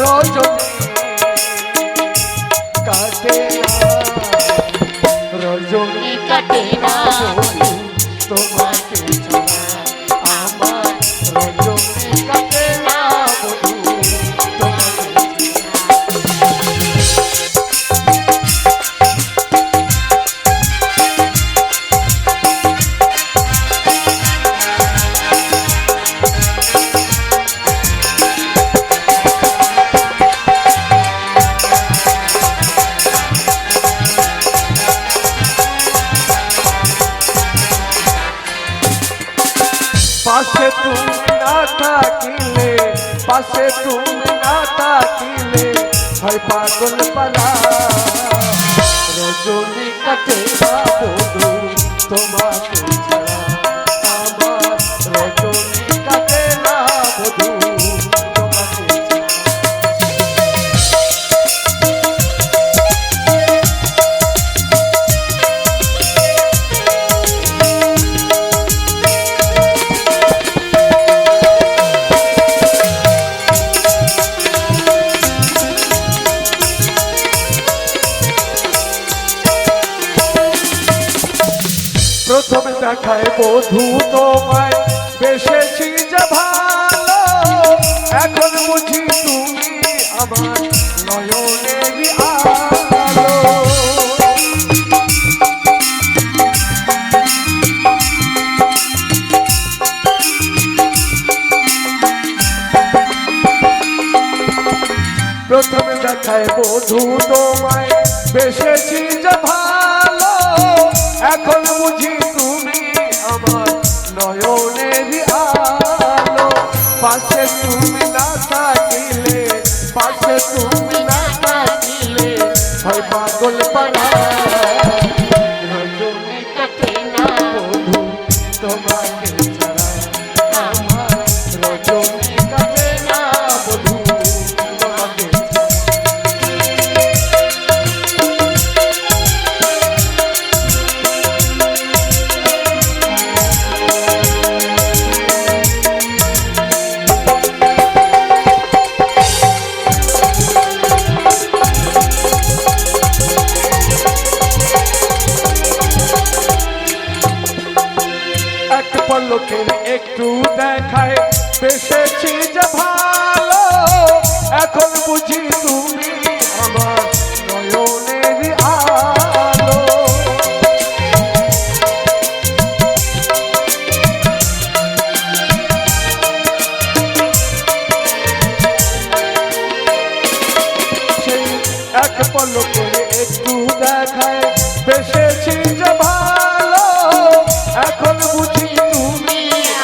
রজনী কাটে না, রজনী কাটে না তোমাকে ছাড়া, আমার রজনী কাটে না বধূ তোমাকে পাশে তুমি না থাকিলে, পাশে তুমি না থাকিলে হয় পাগল পালা, রজনী কাটে না বধূ তোমাকে ছাড়া, আমার রজনী কাটে না বধূ তোমাকে ছাড়া। প্রথমে দেখায় বধূ তোমায় বেসেছি যে ভালো, এখন বুঝি তুমি আমার নয়নেরই আলো। প্রথমে দেখায় বধূ তোমায় বেসেছি যে ভালো, এখন বুঝি তুমি আমার নয়নেরই আলো। পাশে তুমি না থাকিলে, পাশে তুমি না থাকিলে হয় পাগল পাড়া, রজনী কাটে না বধূ তোমাকে ছাড়া, আমার রজনী কাটে না বধূ তোমাকে ছাড়া। পলকের একটু দেখায় বেসেছি যে ভালো, এখন বুঝি তুমি আমার নয়নেরই আলো। সেই এক পলকের একটু দেখায় বেসেছি যে ভালো, এখন বুঝি তুমি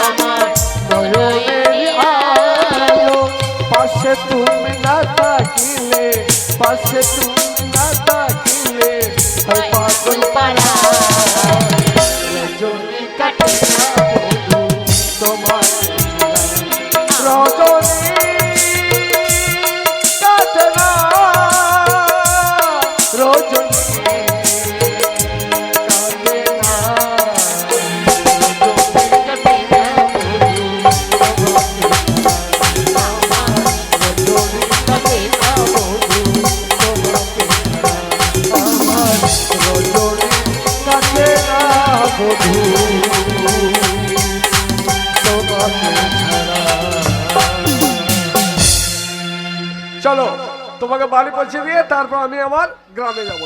আমার নয়নেরই আলো। পাশে তুমি না থাকিলে, পাশে তুমি না থাকিলে হয় পাগল পাড়া, রজনী কাটে না বধূ তোমাকে ছাড়া, রজনী কাটে না, রজনী কাটে না, চলো তোমাকে বাড়ি পৌঁছে দিয়ে তারপর আমি আমার গ্রামে যাবো।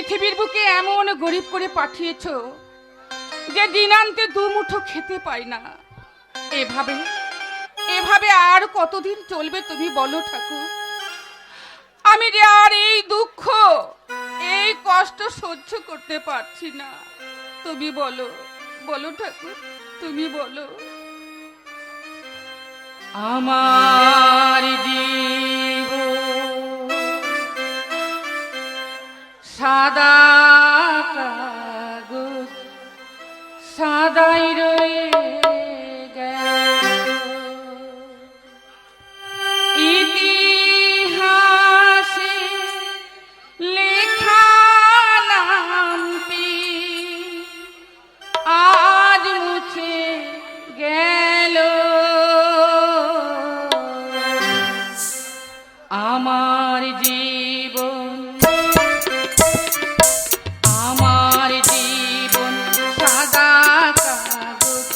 পৃথিবীর বুকে এমন গরিব করে পাঠিয়েছো যে দিনান্তে দুমুঠো খেতে পাই না। এভাবে এভাবে আর কতদিন চলবে তুমি বলো ঠাকুর? আমি যে আর এই দুঃখ এই কষ্ট সহ্য করতে পারছি না। তুমি বলো, বলো ঠাকুর, তুমি বলো। আমার জীবন সাদা কাগজ সাদাই রয়ে গেল, ইতিহাসে লেখা নামটি আজ মুছে গেল। আমার জীবন সাদা কাগজ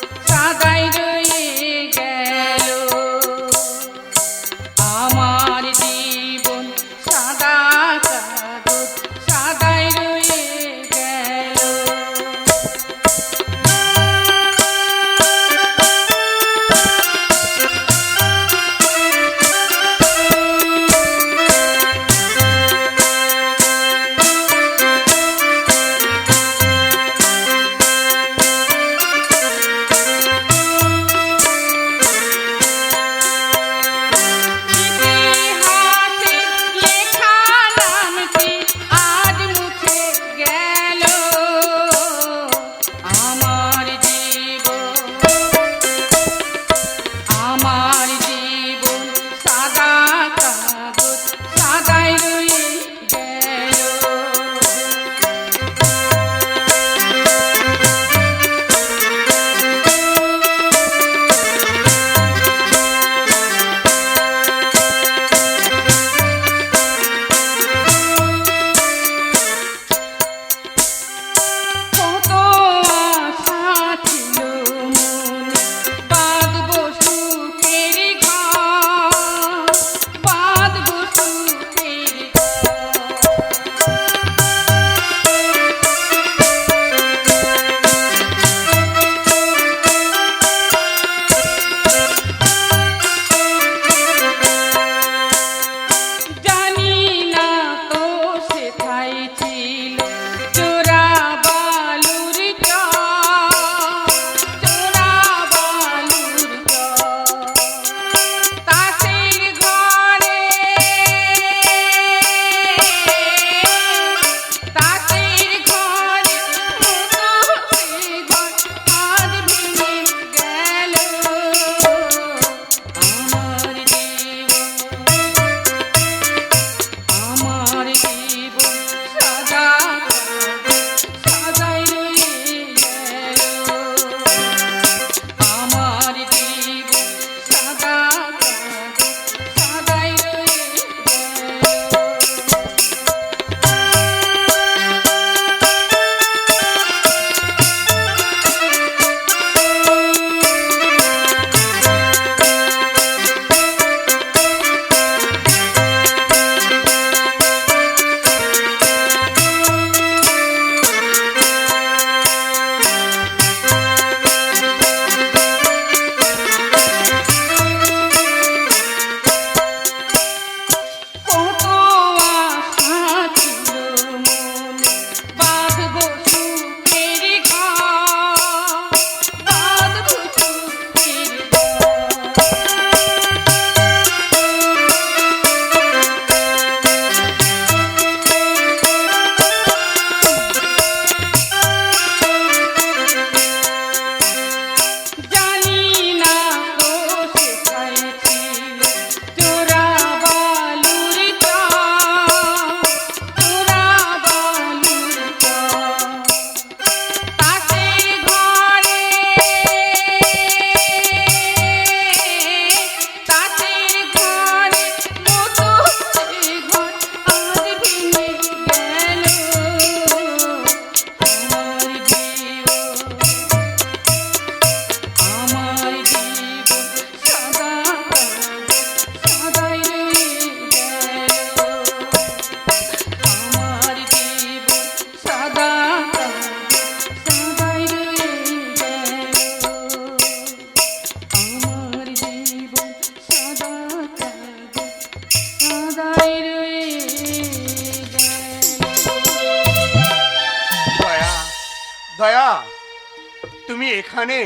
তুমি এখানে,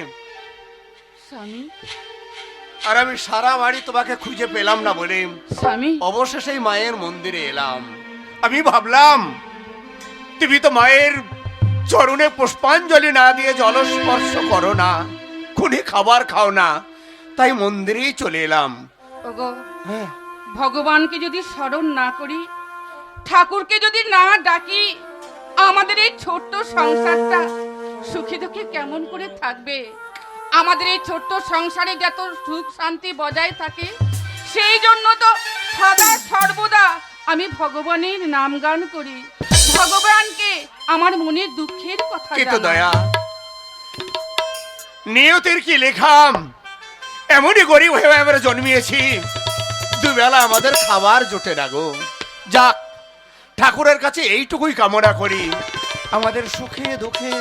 স্বামী, আর আমি সারা বাড়ি তোমাকে খুঁজে পেলাম না বলে স্বামী, অবশেষে এই মায়ের মন্দিরে এলাম। আমি ভাবলাম তুমি তো মায়ের চরণে পুষ্পাঞ্জলি না দিয়ে জলস্পর্শ করো না, খুনি খাবার খাও না, তাই মন্দিরেই চলে এলাম। ওগো, ভগবানকে যদি স্মরণ না করি, ঠাকুরকে যদি না ডাকি, আমাদের এই ছোট্ট সংসারটা সুখে দুঃখে কেমন করে থাকবে? আমাদের এই ছোট্ট সংসারে যত সুখ শান্তি বজায় থাকে, সেই জন্য তো সদা সর্বদা আমি ভগবানের নাম গান করি, ভগবানকে আমার মনের দুঃখের কথা কিন্তু জানাই। দয়া, নিয়তির কি লেখাম, এমনই গরিব হয়ে আমরা জন্মিয়েছি, দুবেলা আমাদের খাবার জোটে না গো। যাক, ঠাকুরের কাছে এইটুকুই কামনা করি, আমাদের সুখে দুঃখে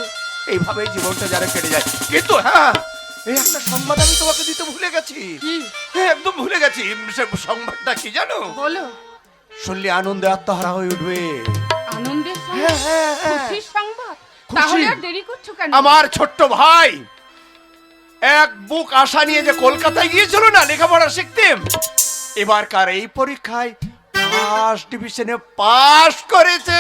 এইভাবে জীবনটা যারা কেটে যায়। কিন্তু হ্যাঁ, এই একটা সংবাদ আমি তোমাকে দিতে ভুলে গেছি। কি? হ্যাঁ, একদম ভুলে গেছি। সে সংবাদটা কি জানো? বলো। শুনলে আনন্দে আত্মহারা হয়ে উঠবে। আনন্দের হ্যাঁ, সংবাদ, হ্যাঁ, হ্যাঁ। খুশির সংবাদ। খুশি। তাহলে আর দেরি করছো কেন? আমার ছোট্ট ভাই এক বুক আশা নিয়ে যে কলকাতায় গিয়েছিল না লেখাপড়া শিখতে, এবারকার এই পরীক্ষায় ফার্স্ট ডিভিশনে পাস করেছে।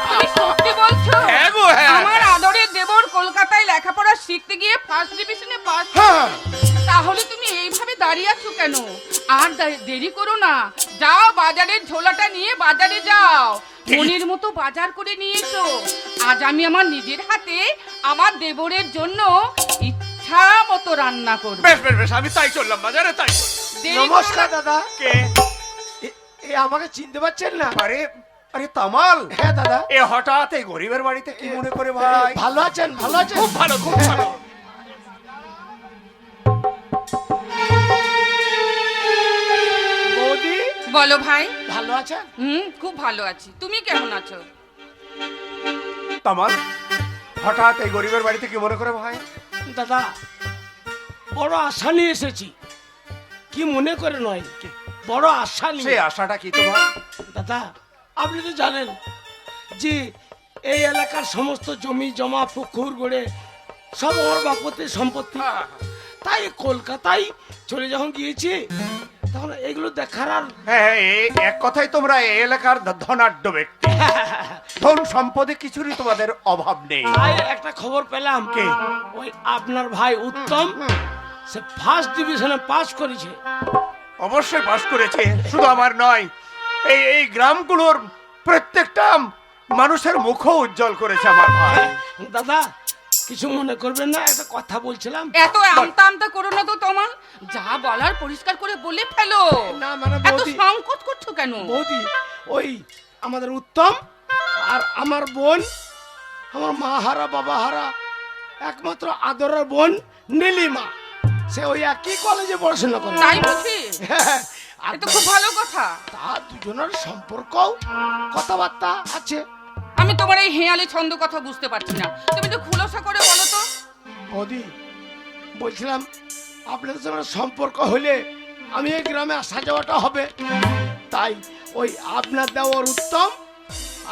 তুমি সত্যি বলছো? হ্যাঁ গো, হ্যাঁ। আমার আদরের দেবর কলকাতায় লেখাপড়া শিখতে গিয়ে ফার্স্ট ডিভিশনে পাস। হ্যাঁ। তাহলে তুমি এইভাবে দাঁড়িয়ে আছো কেন? আর দেরি করো না, যাও বাজারের ঝোলাটা নিয়ে বাজারে যাও, মনের মতো বাজার করে নিয়ে এসো। আজ আমি আমার নিজের হাতে আমার দেবরের জন্য ইচ্ছা মতো রান্না করব। বেশ বেশ বেশ, আমি তাই চললাম বাজারে, তাই চললাম। দেরি করো না। নমস্কার দাদা। কে? এ আমাকে চিনতে পারছেন না? আরে আরে তামাল, হ্যাঁ দাদা। এ হঠাৎ এই গরিবের বাড়িতে কি মনে করে ভাই? ভালো আছেন? ভালো আছেন? খুব ভালো, খুব ভালো। বৌদি বলো ভাই। ভালো আছেন? খুব ভালো আছি, তুমি কেমন আছো? তামাল, হঠাৎ এই গরিবের বাড়িতে কি মনে করে ভাই? দাদা, বড় আশা নিয়ে এসেছি। কি মনে করে নয়, বড় আশা নিয়ে। সেই আশাটা কি তোমার? দাদা, আপনি তো জানেন যে এই এলাকার সমস্ত জমি জমা পুকুর গড়ে সব আমার বাপতের সম্পত্তি। তাই কলকাতায় চলে যখন গিয়েছি, তখন এগুলো দেখার আর হ্যাঁ, এই এক কথাই তোমরা এই এলাকার ধনাঢ্য ব্যক্তি, ধন সম্পদে কিছুরই তোমাদের অভাব নেই। তাই একটা খবর পেলাম, কে? ওই আপনার ভাই উত্তম, সে ফার্স্ট ডিভিশনে পাস করেছে। অবশ্যই পাস করেছে, শুধু আমার নয়, এই এই গ্রামগুলোর প্রত্যেকটা মানুষের মুখও উজ্জ্বল করেছে আমার ভাই। দাদা, কিছু মনে করবেন না, একটা কথা বলছিলাম। এত আমতা আমতা করো না তো তোমার, যা বলার পরিষ্কার করে বলে ফেলো। না মানে এত বৌদি, সংকোচ করছো কেন? বৌদি ওই আমাদের উত্তম আর আমার বোন, আমার মা হারা বাবা হারা একমাত্র আদরের বোন নীলিমা, সে ওই একই কলেজে পড়াশোনা করে। তাই বুঝি? আর এ তো খুব ভালো কথা। তা দুজনের সম্পর্ক কথাবার্তা আছে। আমি তোমার এই হেয়ালি ছন্দ কথা বুঝতে পারছি না, তুমি একটু খোলসা করে বলো তো। বৌদি বলছিলাম, আপনাদের সঙ্গে সম্পর্ক হলে আমি এই গ্রামে আসা যাওয়াটা হবে, তাই ওই আপনার দেওয়ার উত্তম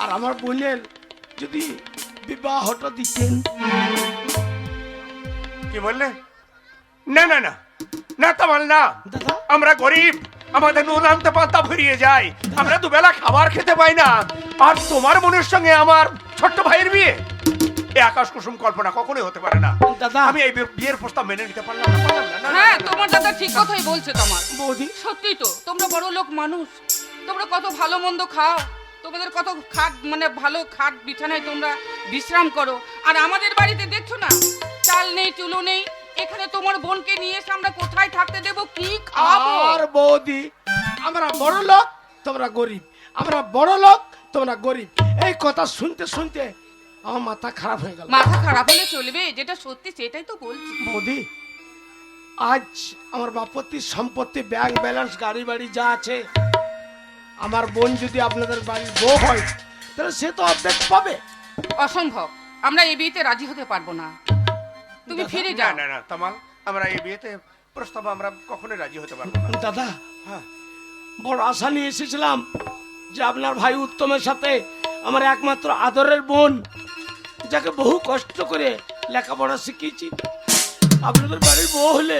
আর আমার বোনের যদি বিবাহটা দিতেন। কি বললে? না না না না তামাল, না। দাদা, আমরা গরিব, আমাদের নুন আনতে পান্তা ফুরিয়ে যায়, আমরা দুবেলা খাবার খেতে পাই না, আর তোমার বোনের সঙ্গে আমার ছোট্ট ভাইয়ের বিয়ে, এই আকাশ কুসুম কল্পনা কখনোই হতে পারে না। দাদা, আমি এই বিয়ের প্রস্তাব মেনে নিতে পারলাম না, পারলাম না, না, না, হ্যাঁ, না, না। তোমার দাদা ঠিক কথাই বলছে। তোমার বৌদি সত্যি তো, তোমরা বড় লোক মানুষ, তোমরা কত ভালো মন্দ খাও, তোমাদের কত খাট মানে ভালো খাট বিছানায় তোমরা বিশ্রাম করো, আর আমাদের বাড়িতে দেখছো না, চাল নেই চুলো নেই। এখানে তোমার বোনকে নিয়ে এসে আমরা কোথায় থাকতে দেবো, কি খাবো? আর বৌদি, আমরা বড় লোক তোমরা গরিব, আমরা বড় লোক তোমরা গরিব, এই কথা শুনতে শুনতে আমার মাথা খারাপ হয়ে গেল। মাথা খারাপ হলে চলবে, যেটা সত্যি সেটাই তো বলছি। বৌদি, আজ আমার বাপতির সম্পত্তি, ব্যাংক ব্যালেন্স, গাড়ি বাড়ি যা আছে, আমার বোন যদি আপনাদের বাড়ির বউ হয়, তাহলে সে তো অর্ধেক পাবে। অসম্ভব, আমরা এই বিয়েতে রাজি হতে পারবো না, তুমি ফিরে না যাও। না না তামাল, আমরা এই বিয়েতে প্রস্তাব আমরা কখনোই রাজি হতে পারবো না। দাদা, হ্যাঁ, বড় আশা নিয়ে এসেছিলাম যে আপনার ভাই উত্তমের সাথে আমার একমাত্র আদরের বোন, যাকে বহু কষ্ট করে লেখাপড়া শিখিয়েছি। আপনাদের বাড়ির বউ হলে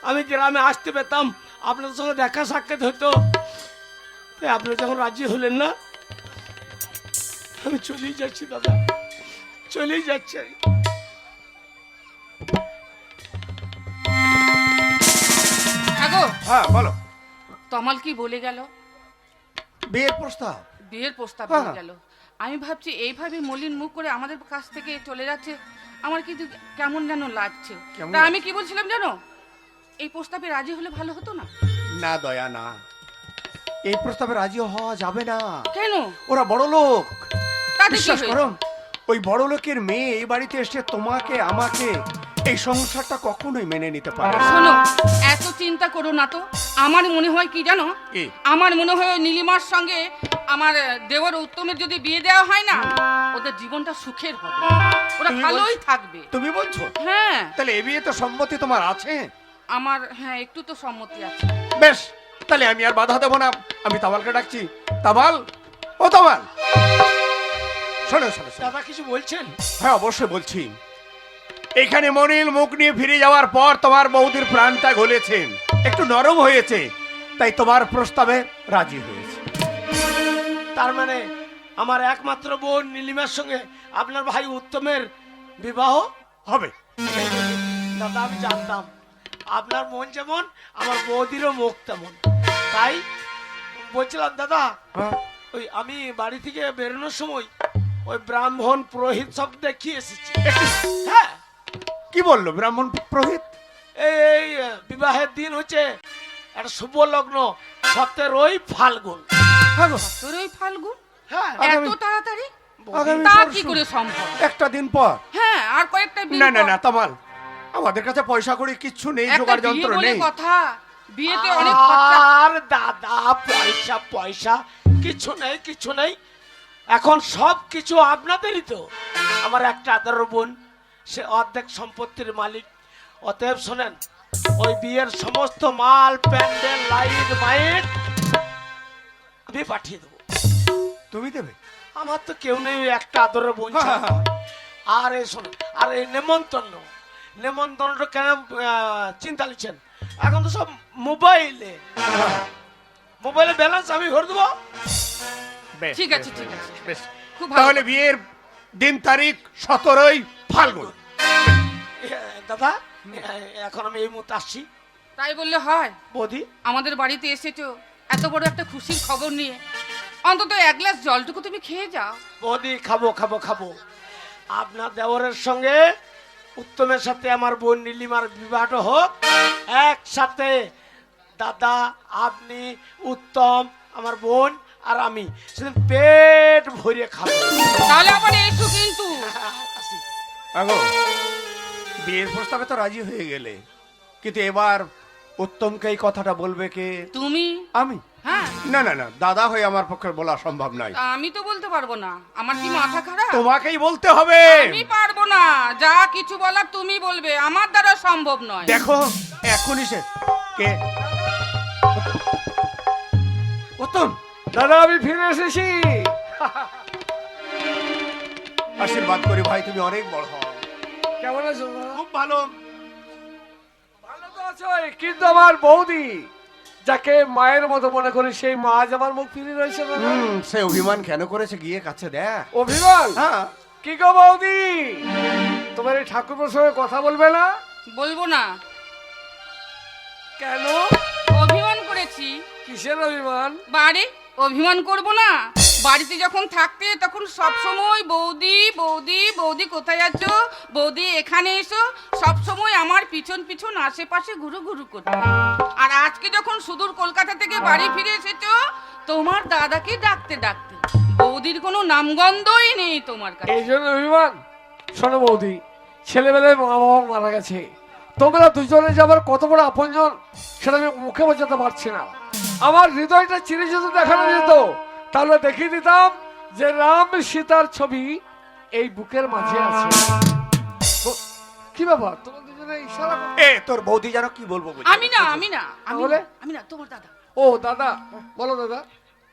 আমি গ্রামে আসতে পেতাম, আপনাদের সঙ্গে দেখা সাক্ষাৎ হতো। তাই আপনি যখন রাজি হলেন না, আমি চলেই যাচ্ছি দাদা, চলেই যাচ্ছি। আগো হ্যাঁ বলো। তমাল কি বলে গেল? বিয়ের প্রস্তাব? বিয়ের প্রস্তাব হ্যাঁ। বলে গেল। আমি ভাবছি এইভাবে মলিন মুখ করে আমাদের কাছ থেকে চলে যাচ্ছে, আমার কিন্তু কেমন যেন লাগছে। কেমন তা আমি লাগছে? কি বলছিলাম জানো, এই প্রস্তাবে রাজি হলে ভালো হতো না? না দয়া না, এই প্রস্তাবে রাজি হওয়া যাবে না। কেন? ওরা বড় লোক, তাতে কি বিশ্বাস হয়েছে? করো। ওই বড় লোকের মেয়ে এই বাড়িতে এসে তোমাকে আমাকে এই সংসারটা কখনোই মেনে নিতে পারে না। শোনো, এত চিন্তা করো না তো। আমার মনে হয় কি জানো, কি? আমার মনে হয় ওই নীলিমার সঙ্গে আমার দেওয়ার উত্তমের যদি বিয়ে দেওয়া হয় না, ওদের জীবনটা সুখের হবে, ওরা তুমি ভালোই বলছো? থাকবে। তুমি বলছো? হ্যাঁ তাহলে এ বিয়ে তো সম্মতি তোমার আছে? আমার, হ্যাঁ একটু তো সম্মতি আছে। বেশ, তাহলে আমি আর বাধা দেবো না। আমি তাবালকে ডাকছি। তাবাল, ও তাবাল, শোনো শোনো শোনো। দাদা কিছু বলছেন? হ্যাঁ অবশ্যই বলছি। এখানে মনিল মুখ নিয়ে ফিরে যাওয়ার পর তোমার বৌদির প্রাণটা গলেছে, একটু নরম হয়েছে, তাই তোমার প্রস্তাবে রাজি হয়েছে। তার মানে আমার একমাত্র বোন নীলিমার সঙ্গে আপনার ভাই উত্তমের বিবাহ হবে। দাদা আমি জানতাম আপনার মন যেমন আমার বৌদিরও মুখ তেমন। তাই বলছিলাম দাদা, হ্যাঁ? ওই আমি বাড়ি থেকে বেরোনোর সময় ওই ব্রাহ্মণ পুরোহিত সব দেখিয়ে এসেছি। হ্যাঁ, কি বললো ব্রাহ্মণ পুরোহিত? এই বিবাহের দিন হচ্ছে একটা শুভ লগ্ন, 17 ফাল্গুন। হ্যাঁ গো, তোর ওই ফাল্গুন হ্যাঁ, এত আগামী- তাড়াতাড়ি? আগামী তা পরশু। কি করে সম্ভব? একটা দিন পর? হ্যাঁ, আর কয়েকটা দিন না না পর। না তামাল, আমাদের কাছে পয়সা কড়ি কিচ্ছু নেই, একটা জোগাড় বিয়ে যন্ত্র বলে নেই। কথা, বিয়েতে অনেক খরচা। আর দাদা পয়সা পয়সা কিছু নেই, কিছু নেই। এখন সব কিছু আপনাদেরই তো। আমার একটা আদর বোন, সে অর্ধেক সম্পত্তির মালিক। অতএব শোনেন, ওই বিয়ের সমস্ত মাল, প্যান্ডেল, লাইট, মাইক আমি পাঠিয়ে দেবো। তুমি দেবে? আমার তো কেউ নেই, ওই একটা আদর বোন ছাড়া। হ্যাঁ, হ্যাঁ। আর এই শোনেন, আর এই নেমন্তন্ন, নেমন্তন্নটা কেন চিন্তা নিচ্ছেন? এখন তো সব মোবাইলে, মোবাইলে ব্যালেন্স আমি ভরে দেবো। বেশ, ঠিক বেশ, আছে, ঠিক আছে। বেশ। খুব ভালো। তাহলে বিয়ের দিন তারিখ 17 ফাল্গুন। দাদা এখন আমি এই মুহূর্তে আসছি। তাই বললে হয়? বৌদি আমাদের বাড়িতে এসেছো এত বড় একটা খুশির খবর নিয়ে, অন্তত এক গ্লাস জলটুকু তুমি খেয়ে যাও। বৌদি, খাবো খাবো খাবো। আপনার দেওরের সঙ্গে উত্তমের সাথে আমার বোন নীলিমার বিবাহটা হোক একসাথে। দাদা, আপনি, উত্তম, আমার বোন আর আমি সেদিন পেট ভরিয়ে খাবো। তাহলে আবার এসো কিন্তু। আসি। আগো, বিয়ের প্রস্তাবে তো রাজি হয়ে গেলে, কিন্তু এবার উত্তমকে এই কথাটা বলবে কে? তুমি? আমি? হ্যাঁ, না না না, দাদা হয়ে আমার পক্ষে বলা সম্ভব নয়। আমি তো বলতে পারবো না, আমার কি মাথা খারাপ? তোমাকেই বলতে হবে। আমি পারবো না, যা কিছু বলার তুমি বলবে, আমার দ্বারা সম্ভব নয়। দেখো এখনই সে কে? উত্তম, দাদা আমি ফিরে এসেছি। আশীর্বাদ করি ভাই, তুমি অনেক বড় হও। কেমন আছো দাদা? খুব ভালো। ভালো তো আছো, কিন্তু আমার বৌদি, যাকে মায়ের মতো মনে করি, সেই মা আজ আমার মুখ ফিরে রয়েছে দাদা। সে অভিমান কেন করেছে গিয়ে কাছে দেখ। অভিমান? হ্যাঁ, কি গো বৌদি, তোমার এই ঠাকুরের সঙ্গে কথা বলবে না? বলবো না। কেন? অভিমান করেছি। কিসের অভিমান? বাড়ি অভিমান করব না? বাড়িতে যখন থাকতে তখন সব সময় বৌদি বৌদি বৌদি, কোথায় আছো বৌদি, এখানে এসো, সব সময় আমার পিছন পিছন আশেপাশে ঘুরু ঘুরু করতে। আর আজকে যখন সুদূর কলকাতা থেকে বাড়ি ফিরে এসেছো, তোমার দাদাকে ডাকতে ডাকতে বৌদির কোনো নামগন্ধই নেই তোমার কাছে। এই জন্য অভিমান? শোনো বৌদি, ছেলেবেলায় মা বাবা মারা গেছে, তোমরা দুজনে যে আবার কত বড় আপনজন সেটা আমি মুখে বোঝাতে পারছি না। আমার হৃদয়টা চিরে যদি দেখানো যেত, তাহলে দেখিয়ে দিতাম যে রাম সীতার ছবি এই বুকের মাঝে আছে। কি ব্যাপার, তোমার দুজনে ইশারা করো? এ তোর বৌদি জানো কি বলবো বলছে? আমি না, আমি না, আমি তাহলে? না, আমি না, তোমার দাদা। ও দাদা, বলো দাদা।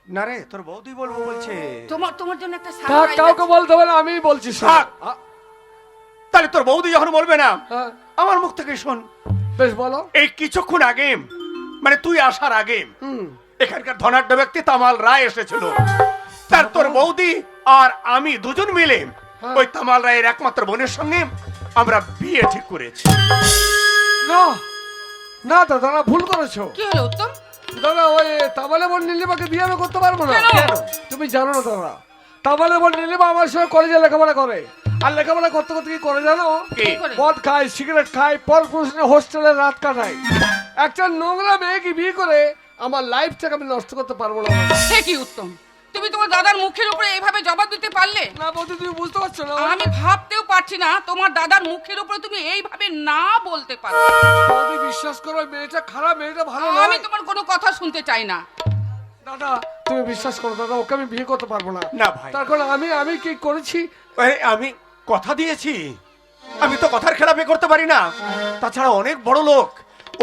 না রে, তোর বৌদি বলবো বলছে। তোমার জন্য একটা থাক, সারপ্রাইজ কাউকে আছে। বলতে হবে না, আমি বলছি। শোনো। থাক। তা তাহলে তোর বৌদি যখন বলবে না, হ্যাঁ, আমার মুখ থেকে শোন। বেশ বলো। এই কিছুক্ষণ আগে, মানে তুই আসার আগে, হুম, এখানকার ধনাঢ্য ব্যক্তি তামাল রায় এসেছিল। তার তোর বৌদি আর আমি দুজন মিলে ওই তামাল রায়ের একমাত্র বোনের সঙ্গে আমরা বিয়ে ঠিক করেছি। না না দাদা, না, ভুল করেছো কি হলো উত্তম? দাদা। ওই তামালে বোন নীলিমাকে বিয়ে আমি করতে পারবো না। কেন? তুমি জানো না দাদা, তামালে বোন নীলিমা আমার সঙ্গে কলেজে লেখাপড়া করে, আর লেখাপড়া করতে করতে কি করে জানো? কি? করে? মদ খায়, সিগারেট খায়, পরপুরুষের হোস্টেলে রাত কাটায়। একটা নোংরা মেয়েকে বিয়ে করে আমার লাইফটাকে আমি নষ্ট করতে পারবো না। সে কি উত্তম, তুমি তোমার দাদার মুখের উপরে এইভাবে জবাব দিতে পারলে? না বৌদি, তুমি বুঝতে পারছো না? আমি ভাবতেও পারছি না তোমার দাদার মুখের উপরে তুমি এইভাবে না বলতে পারো। বৌদি বিশ্বাস করো, ওই মেয়েটা খারাপ, মেয়েটা ভালো আমি নয়। তোমার কোনো কথা শুনতে চাই না। দাদা তুমি বিশ্বাস করো দাদা, ওকে আমি বিয়ে করতে পারবো না। না ভাই, তার কারণ আমি কি করেছি? আমি কথা দিয়েছি, আমি তো কথার খেলাপি করতে পারি না। তাছাড়া অনেক বড় লোক,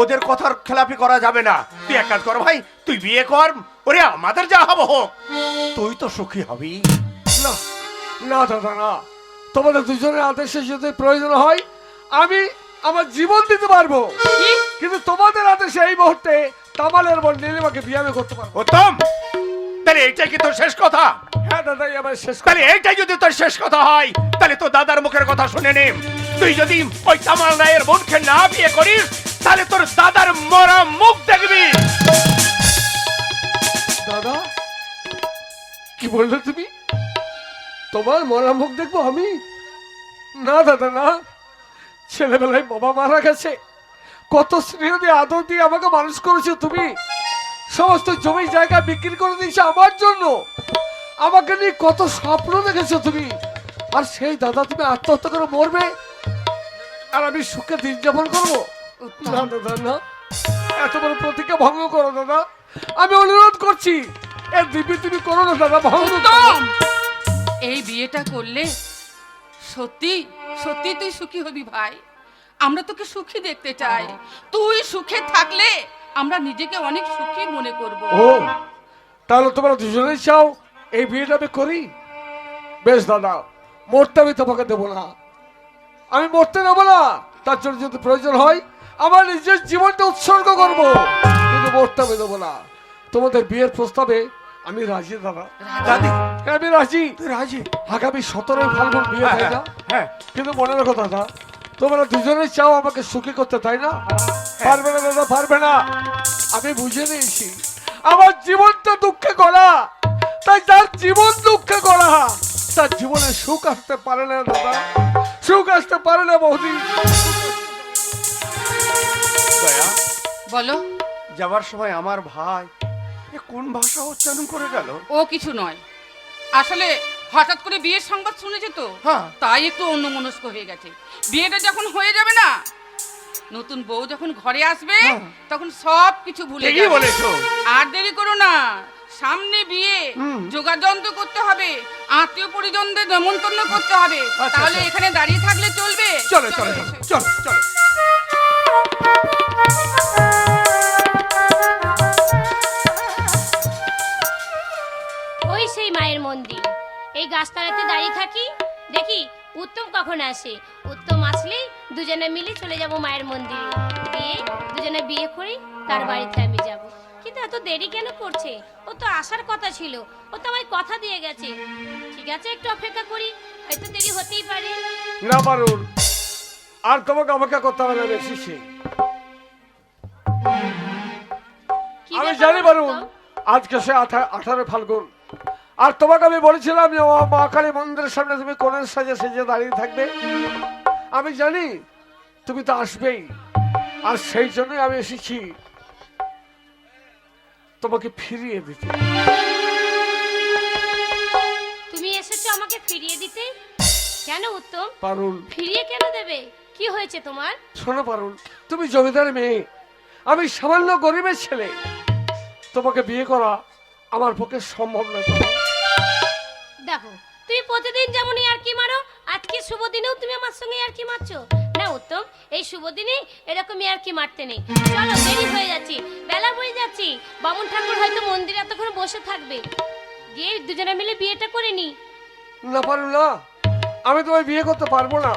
ওদের কথার খেলাপি করা যাবে না। তুই এক কাজ কর ভাই, তুই বিয়ে কর, ওরে আমাদের যা হবো হোক, তুই তো সুখী হবি। না না দাদা, না, তোমাদের দুজনের আদেশে যদি প্রয়োজন হয় আমি আমার জীবন দিতে পারবো, কি? কিন্তু তোমাদের আদেশে এই মুহূর্তে তামালের বোন নীলিমাকে বিয়ে আমি করতে পারবো। উত্তম, তাহলে এইটাই কি তোর শেষ কথা? হ্যাঁ দাদা, আমার শেষ তাহলে এইটাই যদি তোর শেষ কথা হয়, তাহলে তো দাদার মুখের কথা শুনে নে। তুই যদি ওই তামাল রায়ের বোনকে না বিয়ে করিস, তাহলে তোর দাদার মরা মুখ দেখবি। দাদা কি বললে তুমি? তোমার মরা মুখ দেখবো আমি? না দাদা, না। ছেলেবেলায় বাবা মারা গেছে, কত স্নেহ দিয়ে আদর দিয়ে আমাকে মানুষ করেছো তুমি। সমস্ত জমি জায়গা বিক্রি করে দিয়েছো আমার জন্য, আমাকে নিয়ে কত স্বপ্ন দেখেছো তুমি। আর সেই দাদা তুমি আত্মহত্যা করে মরবে, আর আমি সুখে দিন যাপন করবো? না দাদা, না, এত বড় প্রতিজ্ঞা ভঙ্গ করো দাদা, আমি অনুরোধ করছি। এর দিব্যি তুমি করো না দাদা, ভঙ্গ করো। উত্তম, এই বিয়েটা করলে সত্যি সত্যি তুই সুখী হবি ভাই। আমরা তোকে সুখী দেখতে চাই। তুই সুখে থাকলে আমরা নিজেকে অনেক সুখী মনে করব। ও, তাহলে তোমরা দুজনেই চাও এই বিয়েটা আমি করি? বেশ দাদা, মরতে আমি তোমাকে দেবো না, আমি মরতে দেবো না। তার জন্য যদি প্রয়োজন হয় আমার নিজের জীবনটা উৎসর্গ করব, কিন্তু মরতে আমি দেবো না। তোমাদের বিয়ের প্রস্তাবে আমি রাজি দাদা। দাদি, আমি রাজি। তুই রাজি? আগামী 17 ফাল্গুন বিয়ে হয়ে যা। হ্যাঁ, কিন্তু মনে রাখো দাদা, তোমরা দুজনেই চাও আমাকে সুখী করতে, তাই না? পারবে না দাদা, পারবে না। আমি বুঝে নিয়েছি আমার জীবনটা দুঃখে গড়া, তাই যার জীবন দুঃখে গড়া তার জীবনে সুখ আসতে পারে না দাদা, সুখ আসতে পারে না বৌদি। দয়া, বলো। যাবার সময় আমার ভাই এ কোন ভাষা উচ্চারণ করে গেল? ও কিছু নয়, আসলে হঠাৎ করে বিয়ের সংবাদ শুনেছে তো, হ্যাঁ। তাই একটু অন্যমনস্ক হয়ে গেছে। বিয়েটা যখন হয়ে যাবে না, নতুন বউ যখন ঘরে আসবে, তখন সব কিছু ভুলে ঠিকই যাবে। বলেছো। আর দেরি করো না, সামনে বিয়ে, যোগাযন্ত্র করতে হবে, আত্মীয় পরিজনদের নেমন্তন্ন করতে হবে। তাহলে এখানে দাঁড়িয়ে থাকলে চলবে? চলো চলো চলো চলো। ওই সেই মায়ের মন্দির, এই গাছতলাতে দাঁড়িয়ে থাকি, দেখি উত্তম কখন আসে। উত্তম আসলেই দুজনে মিলে চলে যাব মায়ের মন্দিরে, গিয়ে দুজনে বিয়ে করি, তার বাড়িতে আমি যাব। কিন্তু এত দেরি কেন করছে? ও তো আসার কথা ছিল, ও তো আমায় কথা দিয়ে গেছে। ঠিক আছে, একটু অপেক্ষা করি, হয়তো দেরি হতেই পারে। না পারুন, আর তোমাকে অপেক্ষা করতে হবে না বেশি। কি আমি ব্যাপার জানি পারুন, উত্তম? আজকে সে 18 ফাল্গুন, আর তোমাকে আমি বলেছিলাম যে মা কালী মন্দিরের সামনে তুমি কোণের সাজে সেজে দাঁড়িয়ে থাকবে। আমি জানি তুমি তো আসবেই, আর সেই জন্যই আমি এসেছি তোমাকে ফিরিয়ে দিতে। তুমি এসেছো আমাকে ফিরিয়ে দিতে? কেন উত্তম, পারুল, ফিরিয়ে কেন দেবে? কি হয়েছে তোমার? শোনো পারুল, তুমি জমিদার মেয়ে, আমি সামান্য গরিবের ছেলে, তোমাকে বিয়ে করা আমার পক্ষে সম্ভব নয়। দেখো, তুমি প্রতিদিন যেমনই আর কি মারো, আজকে শুভ দিনেও তুমি আমার সঙ্গে আর কি মারছো না উত্তম। এই শুভ দিনে এরকমই আর কি মারতে নেই। চলো, দেরি হয়ে যাচ্ছি, বেলা হয়ে যাচ্ছি, বামুন ঠাকুর হয়তো মন্দিরে এতক্ষণ বসে থাকবে, গিয়ে দুজনে মিলে বিয়েটা করে নি। না পারুল, না, আমি তোমায় বিয়ে করতে পারবো না।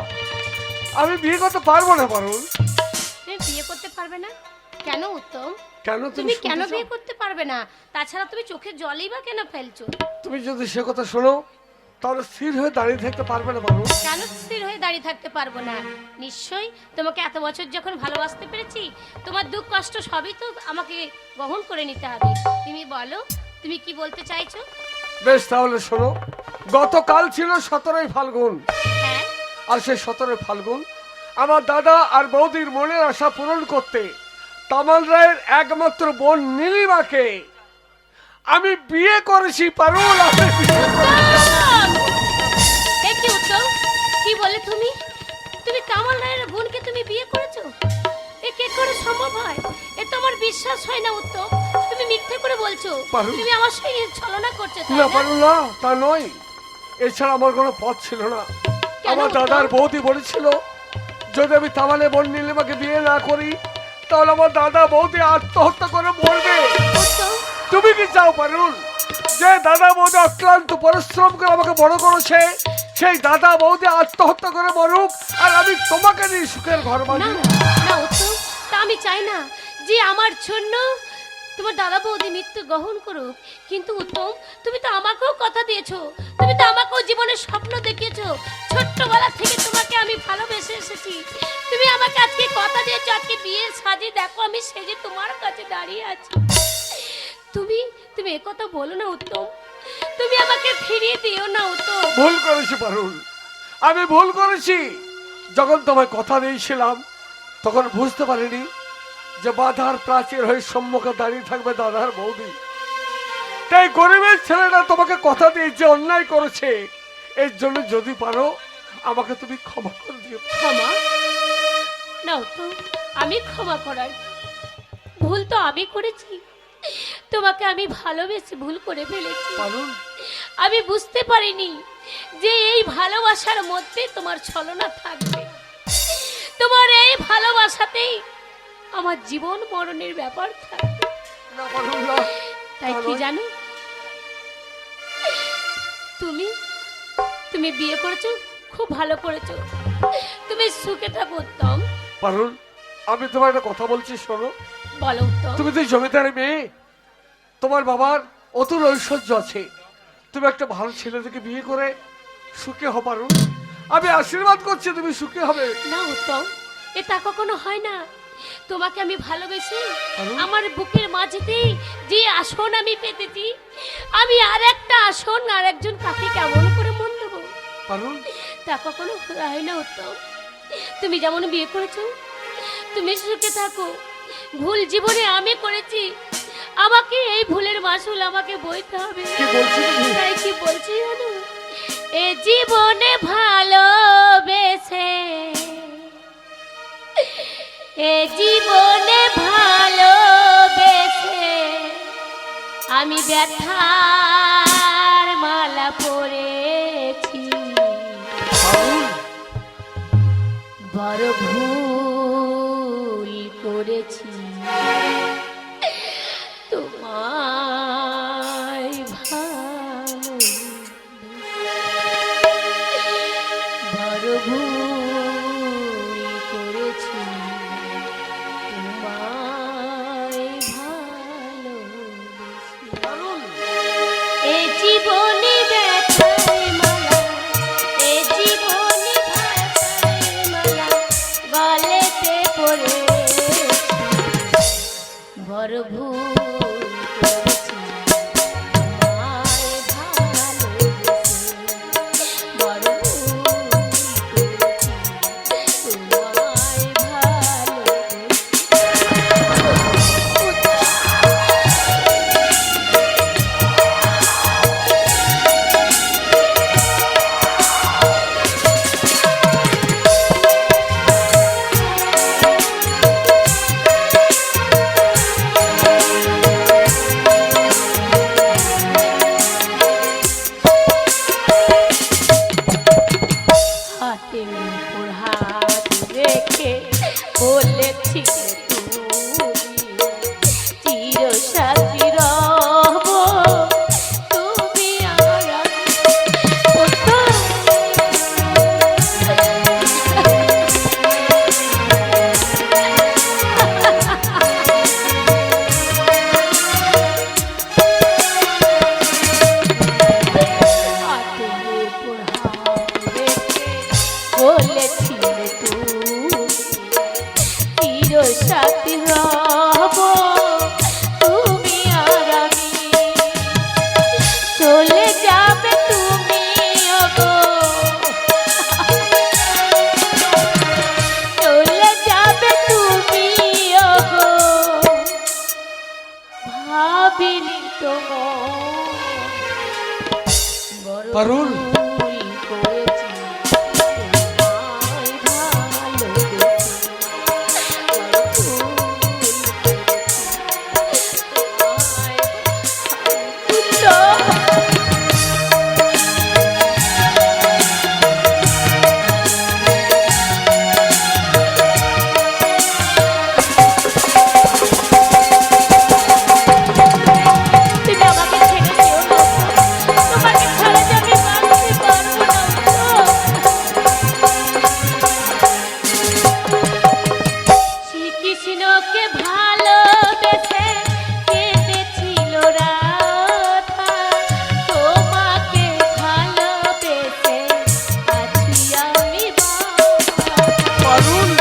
আমি বিয়ে করতে পারবো না পারুল। তুমি বিয়ে করতে পারবে না কেন উত্তম? কেন তুমি কেন শুনতে বিয়ে চাও? করতে পারবে না? তাছাড়া তুমি চোখে জলই বা কেন ফেলছো? তুমি যদি সে কথা শোনো তাহলে স্থির হয়ে দাঁড়িয়ে থাকতে পারবে না পারুল। কেন স্থির হয়ে দাঁড়িয়ে থাকতে পারবো না? নিশ্চয়ই তোমাকে এত বছর যখন ভালোবাসতে পেরেছি, তোমার দুঃখ কষ্ট সবই তো আমাকে গ্রহণ করে নিতে হবে। তুমি বলো, তুমি কি বলতে চাইছো? বেশ, তাহলে শোনো, গতকাল ছিল 17ই ফাল্গুন, হ্যাঁ, আর সেই 17ই ফাল্গুন আমার দাদা আর বৌদির মনের আশা পূরণ করতে তামাল রায়ের একমাত্র বোন নীলিমাকে আমি বিয়ে করেছি পারুল। এ কি উত্তম, কি বলে তুমি? তুমি কামাল রায়ের বোনকে তুমি বিয়ে করেছো? এ কি করে সম্ভব হয়? এ তো আমার বিশ্বাস হয় না উত্তম। তুমি মিথ্যে করে বলছো। পারুল। তুমি আমার সঙ্গে ছলনা করছো, তাই না না? পারুল, না, তা নয়। এছাড়া আমার কোনো পথ ছিল না। কেন আমার উত্তম? দাদার বৌদি বলেছিল যদি আমি তামালে বোন নীলিমাকে বিয়ে না করি তাহলে আমার দাদা বৌদি আত্মহত্যা করে মরবে। উত্তম, তুমি কি চাও পারুল, যে দাদা বৌদি অক্লান্ত পরিশ্রম করে আমাকে বড় করেছে সেই দাদা বৌদি আত্মহত্যা করে মরুক আর আমি তোমাকে নিয়ে সুখের ঘর না বাঁধি? না উত্তম, তা আমি চাই না যে আমার জন্য তোমার দাদা বৌদি মৃত্যু গ্রহণ করুক। কিন্তু উত্তম, তুমি তো আমাকেও কথা দিয়েছো, তুমি তো আমাকেও জীবনের স্বপ্ন দেখিয়েছো। ছোট্টবেলা থেকে তোমাকে আমি ভালোবেসে এসেছি। তুমি আমাকে আজকে কথা দিয়েছো, আজকে বিয়ের সাজে দেখো আমি সেজে তোমার কাছে দাঁড়িয়ে আছি। তুমি তুমি একথা বলো না উত্তম, তুমি আমাকে ফিরিয়ে দিও না উত্তম। ভুল করেছি পারুল, আমি ভুল করেছি। যখন তোমায় কথা দিয়েছিলাম তখন বুঝতে পারিনি যে বাধার প্রাচীর হয়ে সম্মুখে দাঁড়িয়ে থাকবে দাদার বৌদি। তাই গরিবের ছেলেটা তোমাকে কথা দিয়েছে, অন্যায় করেছে। এর জন্য যদি পারো আমাকে তুমি ক্ষমা করে দিও। ক্ষমা না উত্তম, আমি ক্ষমা করার ভুল তো আমি করেছি। তোমাকে আমি ভালোবেসে ভুল করে ফেলেছি। পারুল, আমি বুঝতে পারিনি যে এই ভালোবাসার মধ্যে তোমার ছলনা থাকবে। তোমার এই ভালোবাসাতেই আমার জীবন মরণের ব্যাপার থাকবে। না পারুল, না। তাই কি জানো, তুমি তুমি বিয়ে করেছো, খুব ভালো করেছো। তুমি সুখে থাকো উত্তম। পারুল, আমি তোমার একটা কথা বলছি, শোনো। বলো উত্তম। তুমি তো জমিদারের মেয়ে, তোমার বাবার অতুল ঐশ্বর্য আছে। তুমি একটা ভালো ছেলে থেকে বিয়ে করে সুখে হও পারুল। আমি আশীর্বাদ করছি তুমি সুখে হবে। না উত্তম, এটা কখনো হয় না। তোমাকে আমি ভালোবেসে আমার বুকের মাঝেতে যে আসন আমি পেতেছি, আমি আর একটা আসন আর একজন কাকে কেমন করে মন দেবো? পারুল, তা কখনো হয় না উত্তম। তুমি যেমন বিয়ে করেছো, তুমি সুখে থাকো। ভুল জীবনে আমি করেছি, আমাকে এই ভুলের মাসুল আমাকে বইতে হবে। কি বলছো তুমি? তাই কি বলছি জানো, এ জীবনে ভালোবেসে, এ জীবনে ভালোবেসে আমি ব্যথার মালা পরেছি। বড় ভুল করেছি, তোমায় ভালো বড় ভুল করেছি, তোমায় ভালো এ জীবনে ব্যথায় মালা, এ জীবনে ব্যথায় মালা গলেতে পড়েছি। বড় ভুল করেছি, তোমায় ভালোবেসে। বড় ভুল করেছি, তোমায় হাতের উপর হাত রেখে বলেছি তুমি চিরসাথী রব, তুমি আর আমি। চির সাথী রব তুমি আর আমি চলে যাবে তুমি ওগো চলে যাবে তুমি ওগো ভাবিনি তোমার পারুল ভুল করেছি তোমায় ভালোবেসে বড় ভুল করেছি তোমায় তুমি আমাকে ছেড়ে যেও না তোমাকে ছাড়া যে আমি বাঁচতে পারবো না শ্রীকৃষ্ণকে ভালোবেসে কেঁদেছিল রাধা তোমাকে ভালোবেসে আছি আমি বাবা পারুল